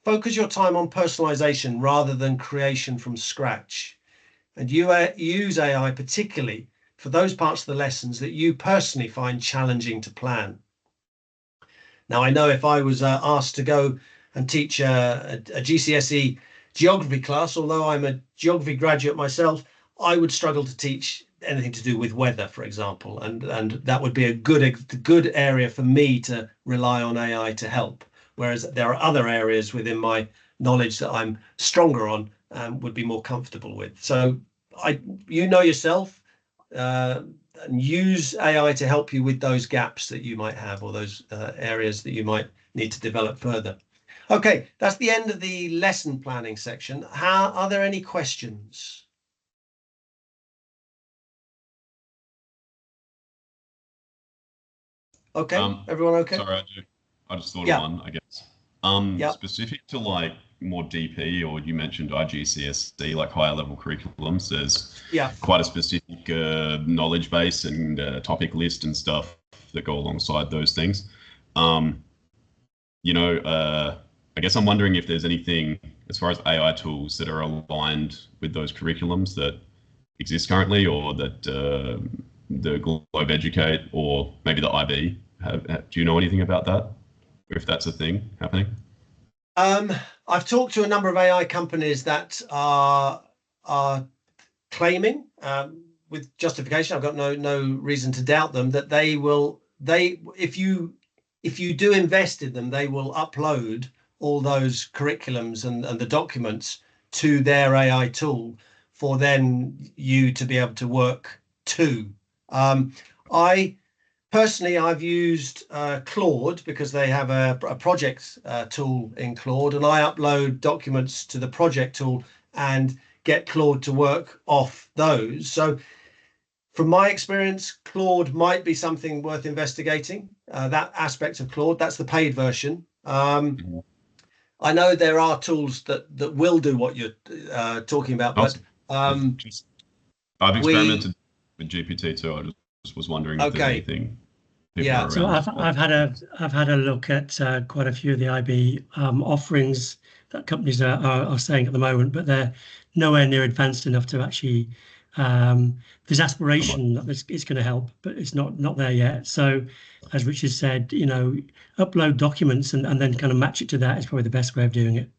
Focus your time on personalization rather than creation from scratch. And use AI particularly for those parts of the lessons that you personally find challenging to plan. Now, I know if I was asked to go and teach a GCSE geography class, although I'm a geography graduate myself, I would struggle to teach anything to do with weather, for example, and that would be a good area for me to rely on AI to help. Whereas there are other areas within my knowledge that I'm stronger on and would be more comfortable with. So you know yourself, and use AI to help you with those gaps that you might have, or those areas that you might need to develop further. Okay, that's the end of the lesson planning section. Are there any questions? Okay, everyone okay? Sorry, I just thought of one, I guess. Specific to like more DP, or you mentioned IGCSE, like higher level curriculums, there's quite a specific knowledge base and topic list and stuff that go alongside those things. I guess I'm wondering if there's anything as far as AI tools that are aligned with those curriculums that exist currently, or that the Globe Educate or maybe the IB do you know anything about that, or if that's a thing happening? I've talked to a number of AI companies that are claiming, with justification, I've got no reason to doubt them, that if you do invest in them, they will upload all those curriculums and the documents to their AI tool for then you to be able to work to. Personally, I've used Claude because they have a project tool in Claude, and I upload documents to the project tool and get Claude to work off those. So from my experience, Claude might be something worth investigating, that aspect of Claude. That's the paid version. I know there are tools that will do what you're talking about, but I've experimented with GPT too. I just was wondering if there's anything. So I've had a look at quite a few of the IB offerings that companies are saying at the moment, but they're nowhere near advanced enough to actually. There's aspiration that it's going to help, but it's not there yet. So, as Richard said, upload documents and then kind of match it to that is probably the best way of doing it.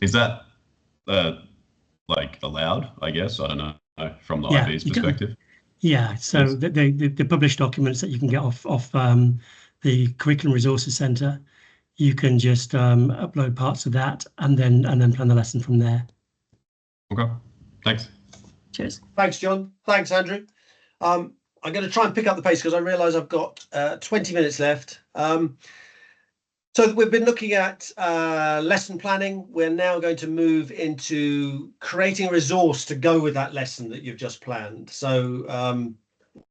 Is that like allowed? I guess I don't know from the IB's perspective. Yeah, so the published documents that you can get off the Curriculum Resources Centre, you can just upload parts of that and then plan the lesson from there. Okay, thanks. Cheers. Thanks, John. Thanks, Andrew. I'm going to try and pick up the pace because I realise I've got 20 minutes left. So we've been looking at lesson planning. We're now going to move into creating a resource to go with that lesson that you've just planned. So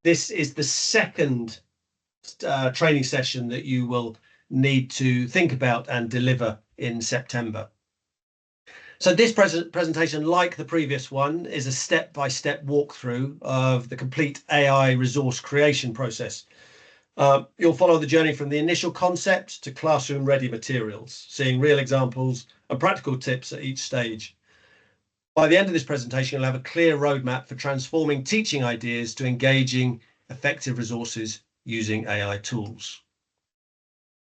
this is the second training session that you will need to think about and deliver in September. So this presentation, like the previous one, is a step-by-step walkthrough of the complete AI resource creation process. You'll follow the journey from the initial concept to classroom-ready materials, seeing real examples and practical tips at each stage. By the end of this presentation, you'll have a clear roadmap for transforming teaching ideas to engaging, effective resources using AI tools.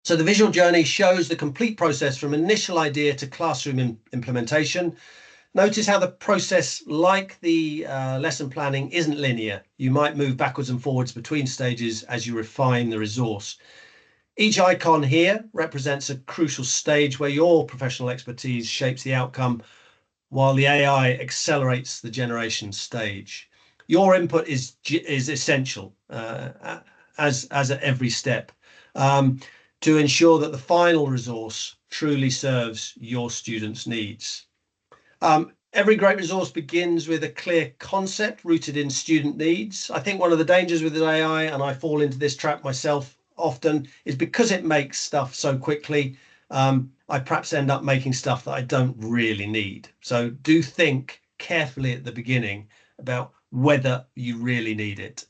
So the visual journey shows the complete process from initial idea to classroom implementation. Notice how the process, like the lesson planning, isn't linear. You might move backwards and forwards between stages as you refine the resource. Each icon here represents a crucial stage where your professional expertise shapes the outcome, while the AI accelerates the generation stage. Your input is essential, as at every step, to ensure that the final resource truly serves your students' needs. Every great resource begins with a clear concept rooted in student needs. I think one of the dangers with AI, and I fall into this trap myself often, is because it makes stuff so quickly, I perhaps end up making stuff that I don't really need. So do think carefully at the beginning about whether you really need it.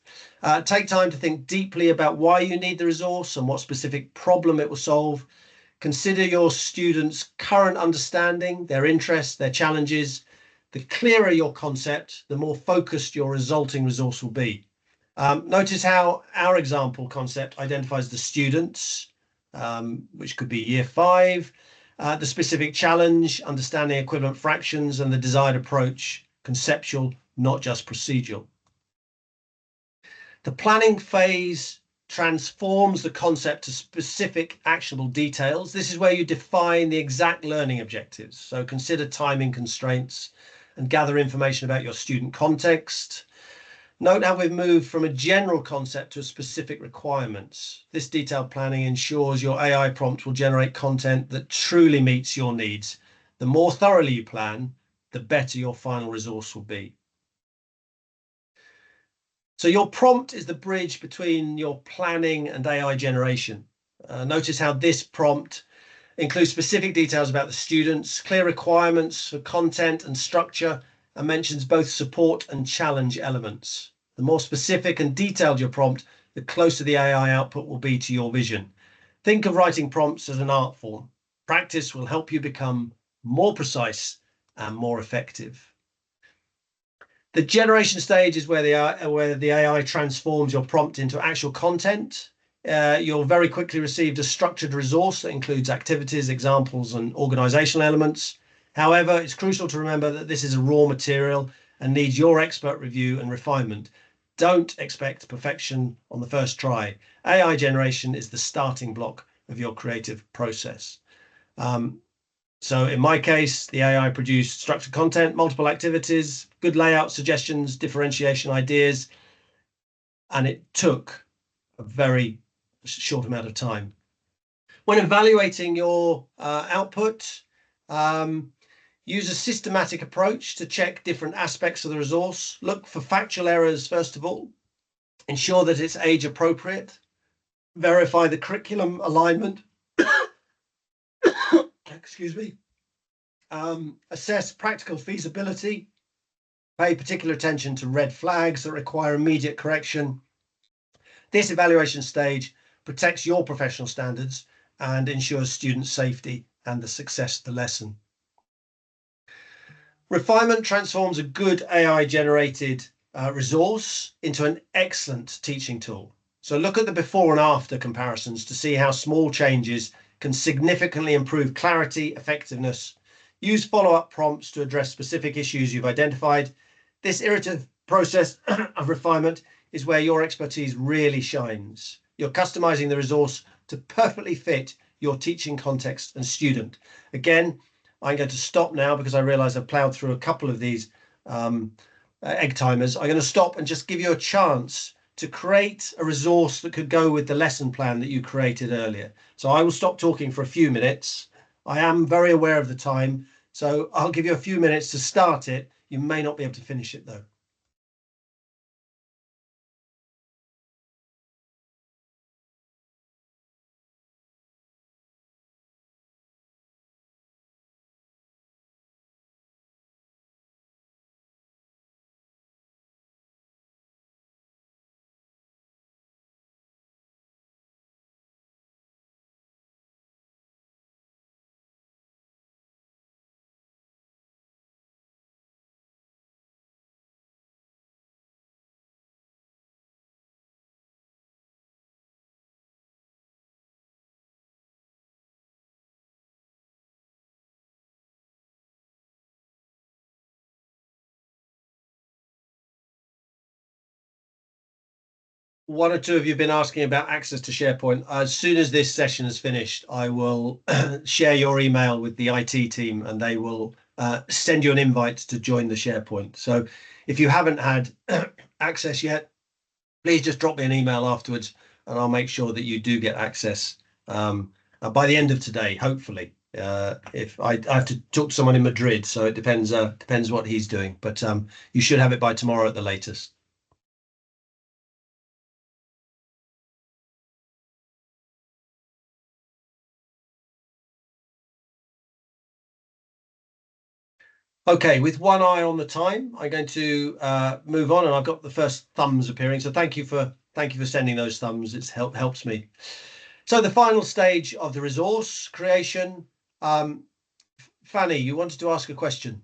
Take time to think deeply about why you need the resource and what specific problem it will solve. Consider your students' current understanding, their interests, their challenges. The clearer your concept, the more focused your resulting resource will be. Notice how our example concept identifies the students, which could be year 5, the specific challenge, understanding equivalent fractions, and the desired approach, conceptual, not just procedural. The planning phase transforms the concept to specific actionable details. This is where you define the exact learning objectives. So consider timing constraints and gather information about your student context. Note how we've moved from a general concept to specific requirements. This detailed planning ensures your AI prompt will generate content that truly meets your needs. The more thoroughly you plan, the better your final resource will be. So your prompt is the bridge between your planning and AI generation. Notice how this prompt includes specific details about the students, clear requirements for content and structure, and mentions both support and challenge elements. The more specific and detailed your prompt, the closer the AI output will be to your vision. Think of writing prompts as an art form. Practice will help you become more precise and more effective. The generation stage is where the AI transforms your prompt into actual content. You'll very quickly receive a structured resource that includes activities, examples, and organizational elements. However, it's crucial to remember that this is a raw material and needs your expert review and refinement. Don't expect perfection on the first try. AI generation is the starting block of your creative process. So in my case, the AI produced structured content, multiple activities, good layout suggestions, differentiation ideas, and it took a very short amount of time. When evaluating your output, use a systematic approach to check different aspects of the resource. Look for factual errors, first of all. Ensure that it's age appropriate. Verify the curriculum alignment. Excuse me. Assess practical feasibility. Pay particular attention to red flags that require immediate correction. This evaluation stage protects your professional standards and ensures student safety and the success of the lesson. Refinement transforms a good AI-generated resource into an excellent teaching tool. So look at the before and after comparisons to see how small changes can significantly improve clarity, effectiveness. Use follow-up prompts to address specific issues you've identified. This iterative process of refinement is where your expertise really shines. You're customizing the resource to perfectly fit your teaching context and student. Again, I'm going to stop now because I realize I've plowed through a couple of these egg timers, I'm going to stop and just give you a chance to create a resource that could go with the lesson plan that you created earlier. So I will stop talking for a few minutes. I am very aware of the time, so I'll give you a few minutes to start it. You may not be able to finish it though. One or two of you have been asking about access to SharePoint. As soon as this session is finished, I will share your email with the IT team and they will send you an invite to join the SharePoint. So if you haven't had access yet, please just drop me an email afterwards and I'll make sure that you do get access by the end of today, hopefully. If I have to talk to someone in Madrid, so it depends what he's doing, but you should have it by tomorrow at the latest. Okay, with one eye on the time, I'm going to move on, and I've got the first thumbs appearing. So thank you for sending those thumbs. It's helps me. So the final stage of the resource creation. Fanny, you wanted to ask a question.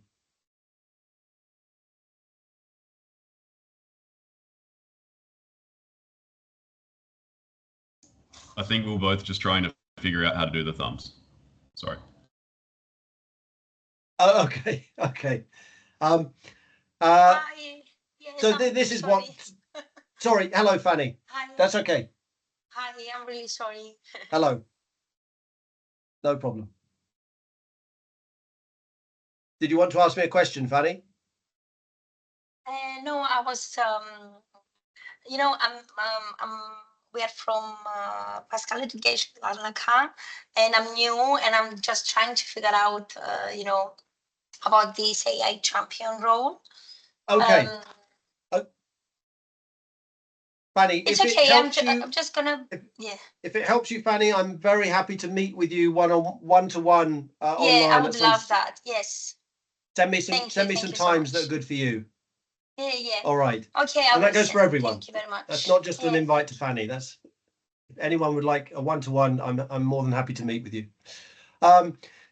I think we're both just trying to figure out how to do the thumbs. Sorry. Oh, okay. Okay. Hi. Yes, so this is sorry. what. Sorry. Hello, Fanny. Hi. That's okay. Hi. I'm really sorry. Hello. No problem. Did you want to ask me a question, Fanny? No, I was. We are from Pascal Education Larnaca, and I'm new, and I'm just trying to figure out, about this AI champion role. Okay. Fanny, it's okay. I'm just gonna. If it helps you, Fanny, I'm very happy to meet with you one-to-one online. Yeah, I would love that. Yes. Send me some times that are good for you. Yeah. All right. Okay. And that goes for everyone. Thank you very much. That's not just an invite to Fanny. That's if anyone would like a one-to-one. I'm more than happy to meet with you.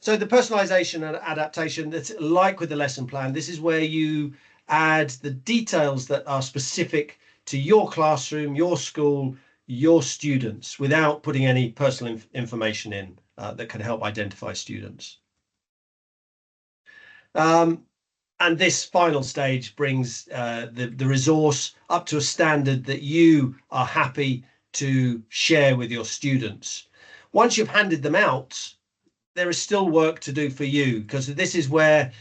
So the personalization and adaptation, that's like with the lesson plan. This is where you add the details that are specific to your classroom, your school, your students, without putting any personal information in that can help identify students. And this final stage brings the resource up to a standard that you are happy to share with your students. Once you've handed them out, there is still work to do for you, because this is where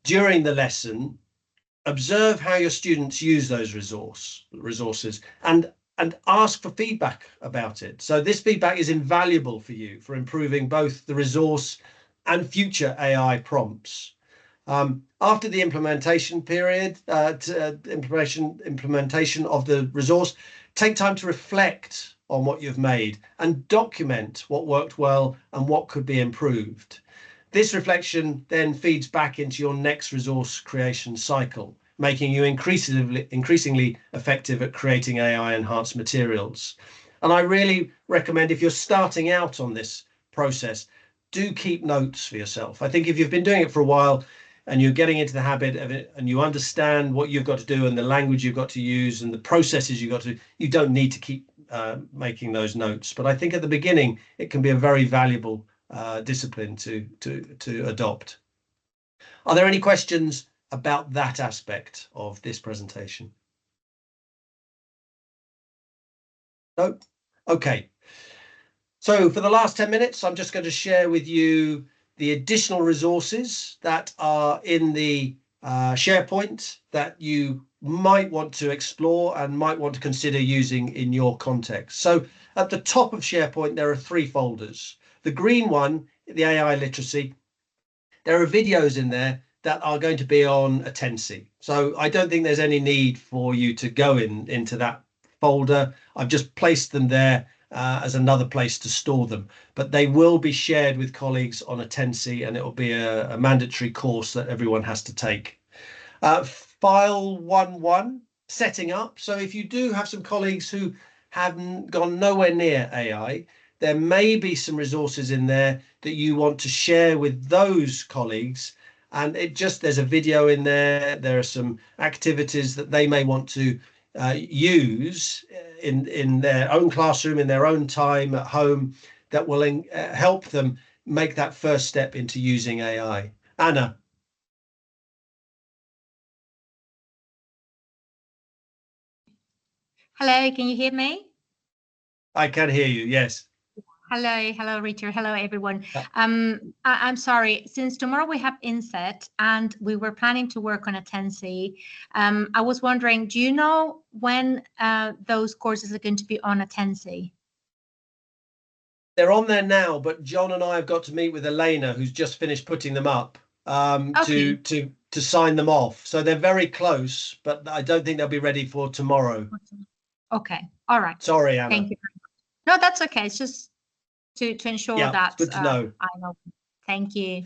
during the lesson, observe how your students use those resources and ask for feedback about it. So this feedback is invaluable for you for improving both the resource and future AI prompts. After the implementation period, implementation of the resource, take time to reflect on what you've made and document what worked well and what could be improved. This reflection then feeds back into your next resource creation cycle, making you increasingly effective at creating AI enhanced materials. And I really recommend, if you're starting out on this process, do keep notes for yourself. I think if you've been doing it for a while and you're getting into the habit of it and you understand what you've got to do and the language you've got to use and the processes you've got to, you don't need to keep making those notes. But I think at the beginning, it can be a very valuable discipline to adopt. Are there any questions about that aspect of this presentation? No? Okay. So for the last 10 minutes, I'm just going to share with you the additional resources that are in the SharePoint that you might want to explore and might want to consider using in your context. So at the top of SharePoint, there are 3 folders. The green one, the AI literacy, there are videos in there that are going to be on Attensi. So I don't think there's any need for you to go into that folder. I've just placed them there as another place to store them, but they will be shared with colleagues on Attensi, and it will be a mandatory course that everyone has to take. File 1.1, setting up. So if you do have some colleagues who haven't gone nowhere near AI, there may be some resources in there that you want to share with those colleagues. And there's a video in there. There are some activities that they may want to use in their own classroom, in their own time at home, that will help them make that first step into using AI. Anna. Hello, can you hear me? I can hear you, yes. Hello, Richard. Hello, everyone. I'm sorry. Since tomorrow we have Inset and we were planning to work on Attensi, I was wondering, do you know when those courses are going to be on Attensi? They're on there now, but John and I have got to meet with Elena, who's just finished putting them up, Okay. to sign them off. So they're very close, but I don't think they'll be ready for tomorrow. Okay. All right. Sorry, Anna. Thank you very much. No, that's okay. It's just to ensure that it's good to know. I know. Thank you.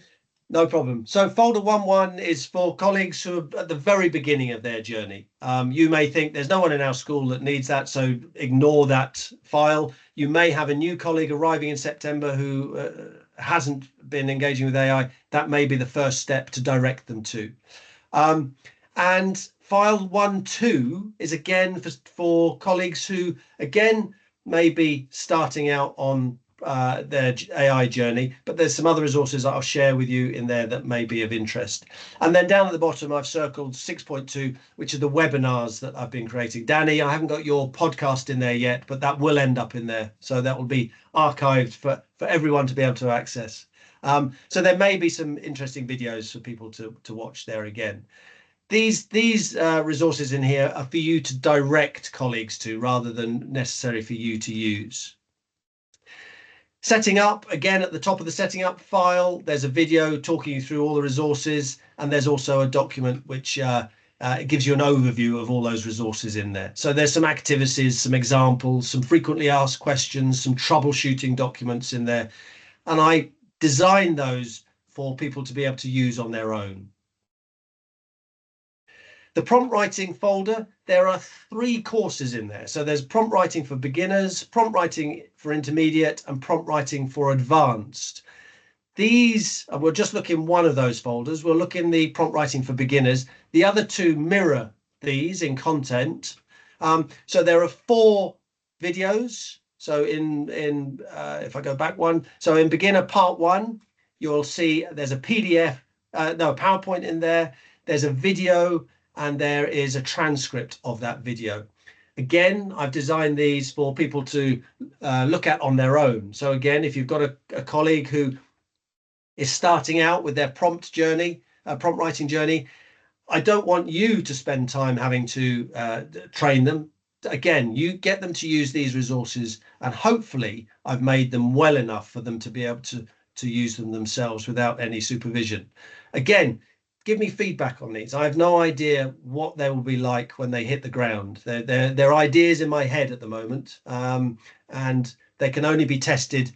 No problem. So folder 1.1 is for colleagues who are at the very beginning of their journey. You may think there's no one in our school that needs that, so ignore that file. You may have a new colleague arriving in September who hasn't been engaging with AI. That may be the first step to direct them to. And file 1.2 is again for colleagues who, again, may be starting out on their AI journey, but there's some other resources that I'll share with you in there that may be of interest. And then down at the bottom, I've circled 6.2, which are the webinars that I've been creating. Danny, I haven't got your podcast in there yet, but that will end up in there. So that will be archived for everyone to be able to access. So there may be some interesting videos for people to watch there again. These resources in here are for you to direct colleagues to rather than necessary for you to use. Setting up, again, at the top of the setting up file, there's a video talking you through all the resources, and there's also a document which gives you an overview of all those resources in there. So there's some activities, some examples, some frequently asked questions, some troubleshooting documents in there. And I designed those for people to be able to use on their own. The prompt writing folder, there are 3 courses in there. So there's prompt writing for beginners, prompt writing for intermediate, and prompt writing for advanced. These, we'll just look in one of those folders. We'll look in the prompt writing for beginners. The other 2 mirror these in content. So there are 4 videos. So if I go back one, so in beginner part 1, you'll see there's a PDF, PowerPoint in there. There's a video, and there is a transcript of that video. Again, I've designed these for people to look at on their own. So again, if you've got a colleague who is starting out with their prompt writing journey, I don't want you to spend time having to train them. Again, you get them to use these resources, and hopefully I've made them well enough for them to be able to use them themselves without any supervision. Again, give me feedback on these. I have no idea what they will be like when they hit the ground. They're ideas in my head at the moment, and they can only be tested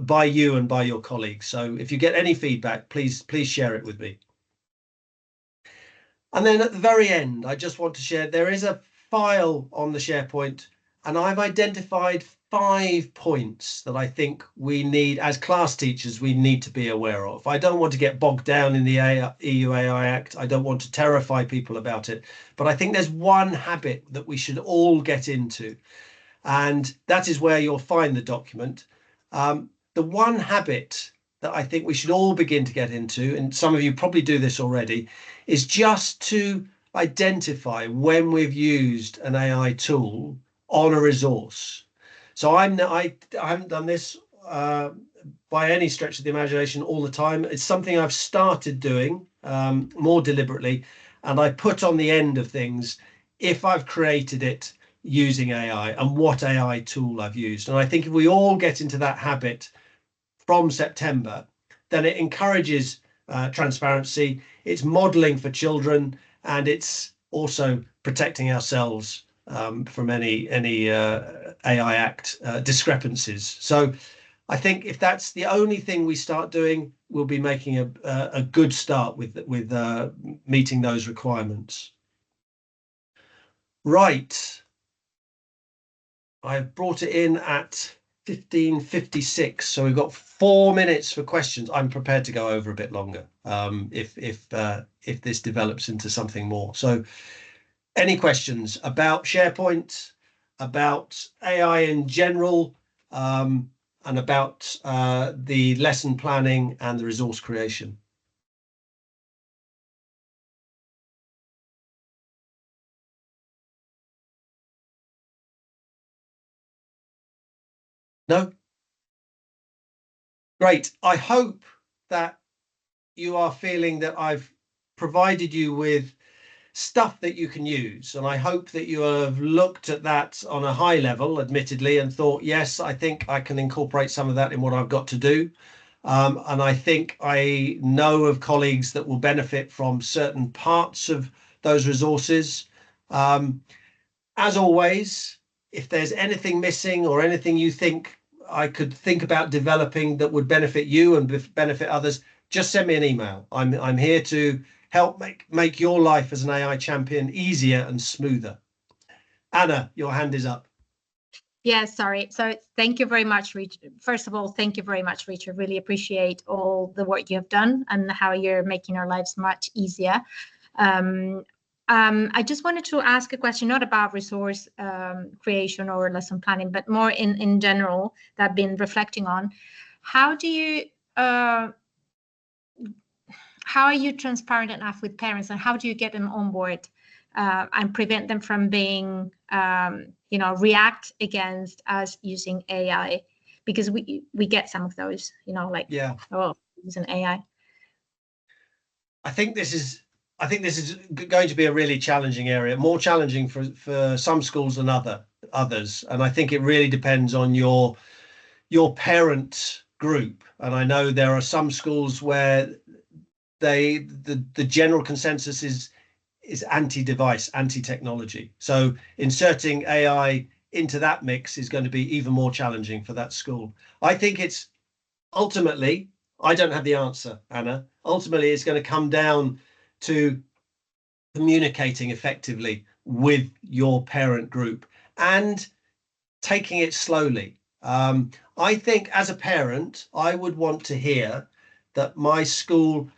by you and by your colleagues. So if you get any feedback, please share it with me. And then at the very end, I just want to share, there is a file on the SharePoint, and I've identified 5 points that I think we need, as class teachers, we need to be aware of. I don't want to get bogged down in the EU AI Act. I don't want to terrify people about it. But I think there's one habit that we should all get into. And that is where you'll find the document. The one habit that I think we should all begin to get into, and some of you probably do this already, is just to identify when we've used an AI tool on a resource. So I haven't done this by any stretch of the imagination all the time. It's something I've started doing, more deliberately, and I put on the end of things if I've created it using AI and what AI tool I've used. And I think if we all get into that habit from September, then it encourages transparency, it's modeling for children, and it's also protecting ourselves from any AI Act discrepancies. So I think if that's the only thing we start doing, we'll be making a good start with meeting those requirements. Right. I've brought it in at 15:56, so we've got 4 minutes for questions. I'm prepared to go over a bit longer if this develops into something more. So any questions about SharePoint, about AI in general, and about the lesson planning and the resource creation? No? Great. I hope that you are feeling that I've provided you with stuff that you can use, and I hope that you have looked at that on a high level, admittedly, and thought, yes, I think I can incorporate some of that in what I've got to do. And I think I know of colleagues that will benefit from certain parts of those resources. As always, if there's anything missing or anything you think I could think about developing that would benefit you and benefit others, just send me an email. I'm here to help make your life as an AI champion easier and smoother. Anna, your hand is up. Yeah, sorry. So thank you very much, Richard. First of all, thank you very much, Richard. Really appreciate all the work you have done and how you're making our lives much easier. I just wanted to ask a question, not about resource creation or lesson planning, but more in general that I've been reflecting on. How are you transparent enough with parents, and how do you get them on board and prevent them from being, react against us using AI? Because we get some of those, using AI. I think this is going to be a really challenging area, more challenging for some schools than others. And I think it really depends on your parent group. And I know there are some schools where the general consensus is anti-device, anti-technology. So inserting AI into that mix is going to be even more challenging for that school. I think it's ultimately, I don't have the answer, Anna. Ultimately, it's going to come down to communicating effectively with your parent group and taking it slowly. I think as a parent, I would want to hear that my school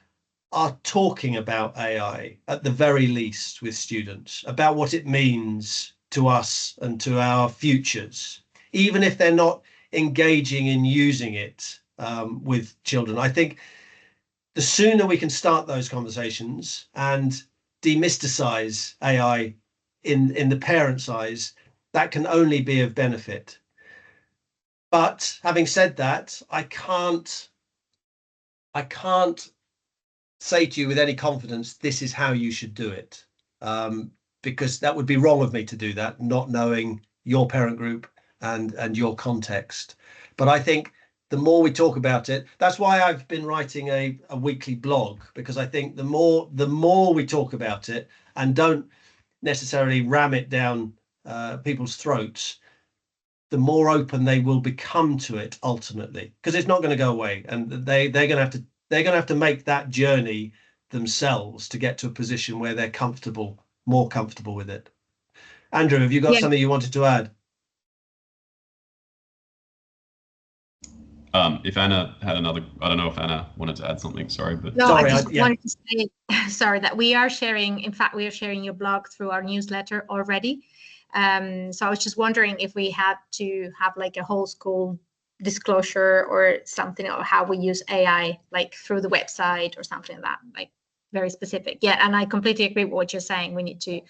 are talking about AI at the very least with students, about what it means to us and to our futures, even if they're not engaging in using it with children. I think the sooner we can start those conversations and demysticize AI in the parent's eyes, that can only be of benefit. But having said that, I can't say to you with any confidence, this is how you should do it, because that would be wrong of me to do that, not knowing your parent group and your context. But I think the more we talk about it, that's why I've been writing a weekly blog, because I think the more we talk about it and don't necessarily ram it down people's throats, the more open they will become to it ultimately, because it's not going to go away, and they're going to have to make that journey themselves to get to a position where they're more comfortable with it. Andrew, have you got something you wanted to add? If Anna had another, I don't know if Anna wanted to add something, sorry. But no, sorry, I just wanted to say, sorry, that we are sharing, in fact, we are sharing your blog through our newsletter already. So I was just wondering if we had to have like a whole school disclosure or something of how we use AI, like through the website or something like that, like very specific. Yeah, and I completely agree with what you're saying. We need to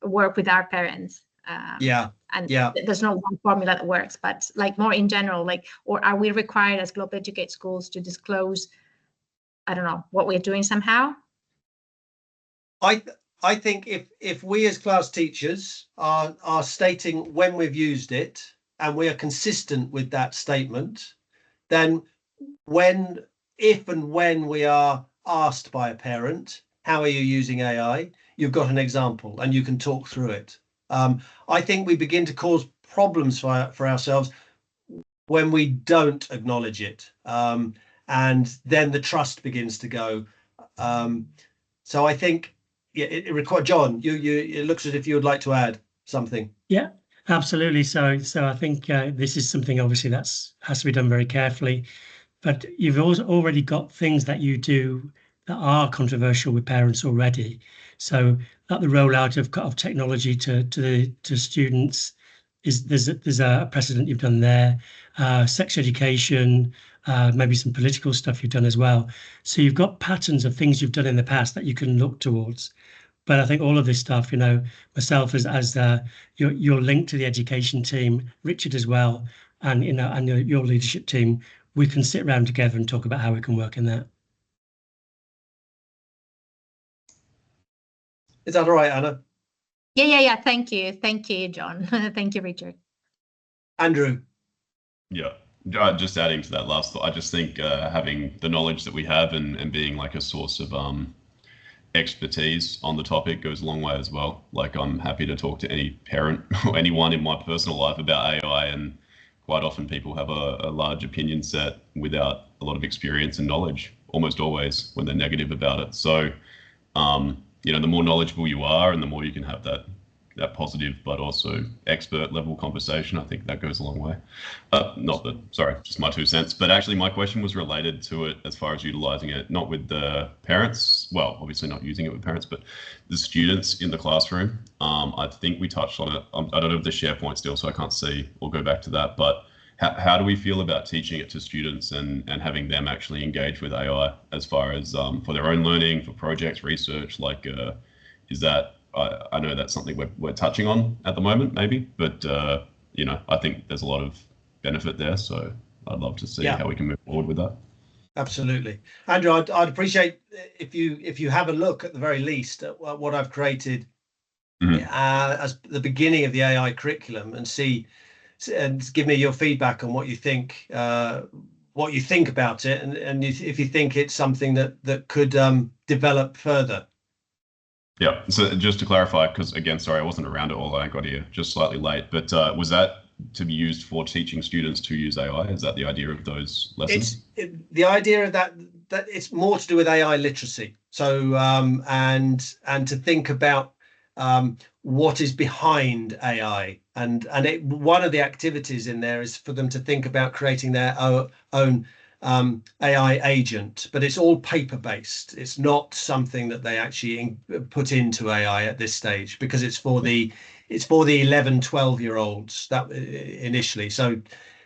work with our parents. There's no one formula that works, but like more in general, like, or are we required as Global Educate schools to disclose I don't know, what we're doing somehow? I think if we as class teachers are stating when we've used it and we are consistent with that statement, then if and when we are asked by a parent, how are you using AI? You've got an example and you can talk through it. I think we begin to cause problems for ourselves when we don't acknowledge it. And then the trust begins to go. So I think, yeah, it requires, John, it looks as if you would like to add something. Yeah, absolutely. So I think this is something obviously has to be done very carefully, but you've also already got things that you do that are controversial with parents already. So that the rollout of technology to students there's a precedent you've done there. Sex education, maybe some political stuff you've done as well. So you've got patterns of things you've done in the past that you can look towards. But I think all of this stuff, myself as you're linked to the education team, Richard as well, and your leadership team, we can sit around together and talk about how we can work in that. Is that all right, Anna? Yeah. Thank you, John. Thank you, Richard. Andrew. Yeah, just adding to that last thought, I just think having the knowledge that we have and being like a source of expertise on the topic goes a long way as well. Like, I'm happy to talk to any parent or anyone in my personal life about AI, and quite often people have a large opinion set without a lot of experience and knowledge, almost always when they're negative about it. So the more knowledgeable you are and the more you can have that positive but also expert level conversation, I think that goes a long way. Just my 2 cents, but actually my question was related to it as far as utilizing it, not with the parents, well, obviously not using it with parents, but the students in the classroom. I think we touched on it. I don't have the SharePoint still, so I can't see or go back to that, but how do we feel about teaching it to students and having them actually engage with AI as far as for their own learning, for projects, research? Like, is that, I know that's something we're touching on at the moment, maybe, but I think there's a lot of benefit there. So I'd love to see how we can move forward with that. Absolutely, Andrew. I'd appreciate if you have a look at the very least at what I've created as the beginning of the AI curriculum and give me your feedback on what you think about it, and if you think it's something that could develop further. Yeah, so just to clarify, because again, sorry, I wasn't around it all, I got here just slightly late, but was that to be used for teaching students to use AI? Is that the idea of those lessons? The idea of that it's more to do with AI literacy. So and to think about what is behind AI, and one of the activities in there is for them to think about creating their own AI agent, but it's all paper based. It's not something that they actually put into AI at this stage, because it's for the 11-12-year-olds that initially. So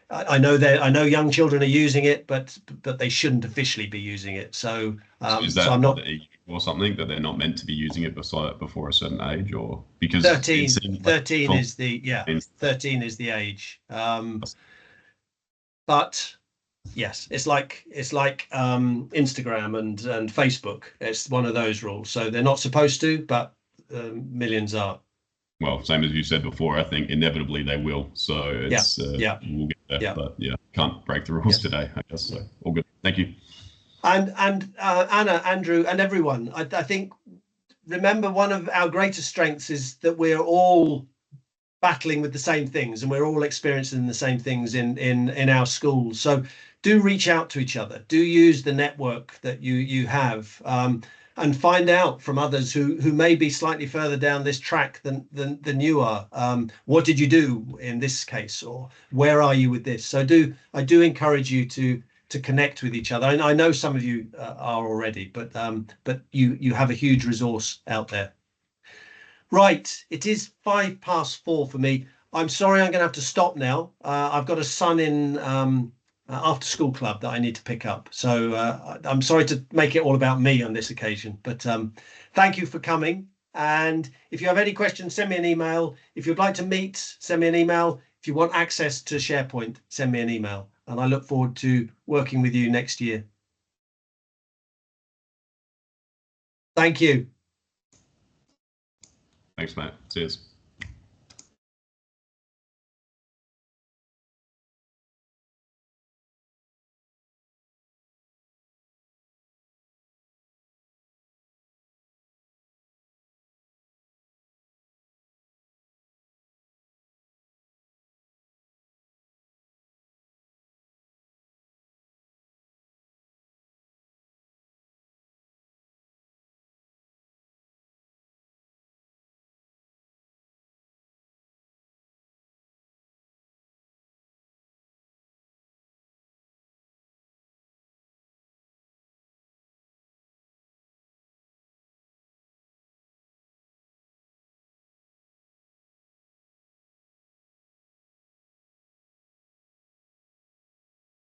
I know young children are using it, but they shouldn't officially be using it. So is that so I'm not, or something that they're not meant to be using it before a certain age, or because 13 is the age. But yes, it's like Instagram and Facebook. It's one of those rules. So they're not supposed to, but millions are. Well, same as you said before, I think inevitably they will. So it's we'll get there. But can't break the rules today, I guess. So all good. Thank you. And Anna, Andrew, and everyone, I think, remember, one of our greatest strengths is that we're all battling with the same things, and we're all experiencing the same things in our schools. So do reach out to each other. Do use the network that you have, and find out from others who may be slightly further down this track than you are. What did you do in this case, or where are you with this? So I do encourage you to connect with each other. And I know some of you are already, but you have a huge resource out there. Right, it is 4:05 for me. I'm sorry, I'm going to have to stop now. I've got a son in after school club that I need to pick up. So I'm sorry to make it all about me on this occasion, but thank you for coming. And if you have any questions, send me an email. If you'd like to meet, send me an email. If you want access to SharePoint, send me an email. And I look forward to working with you next year. Thank you. Thanks, mate. Cheers.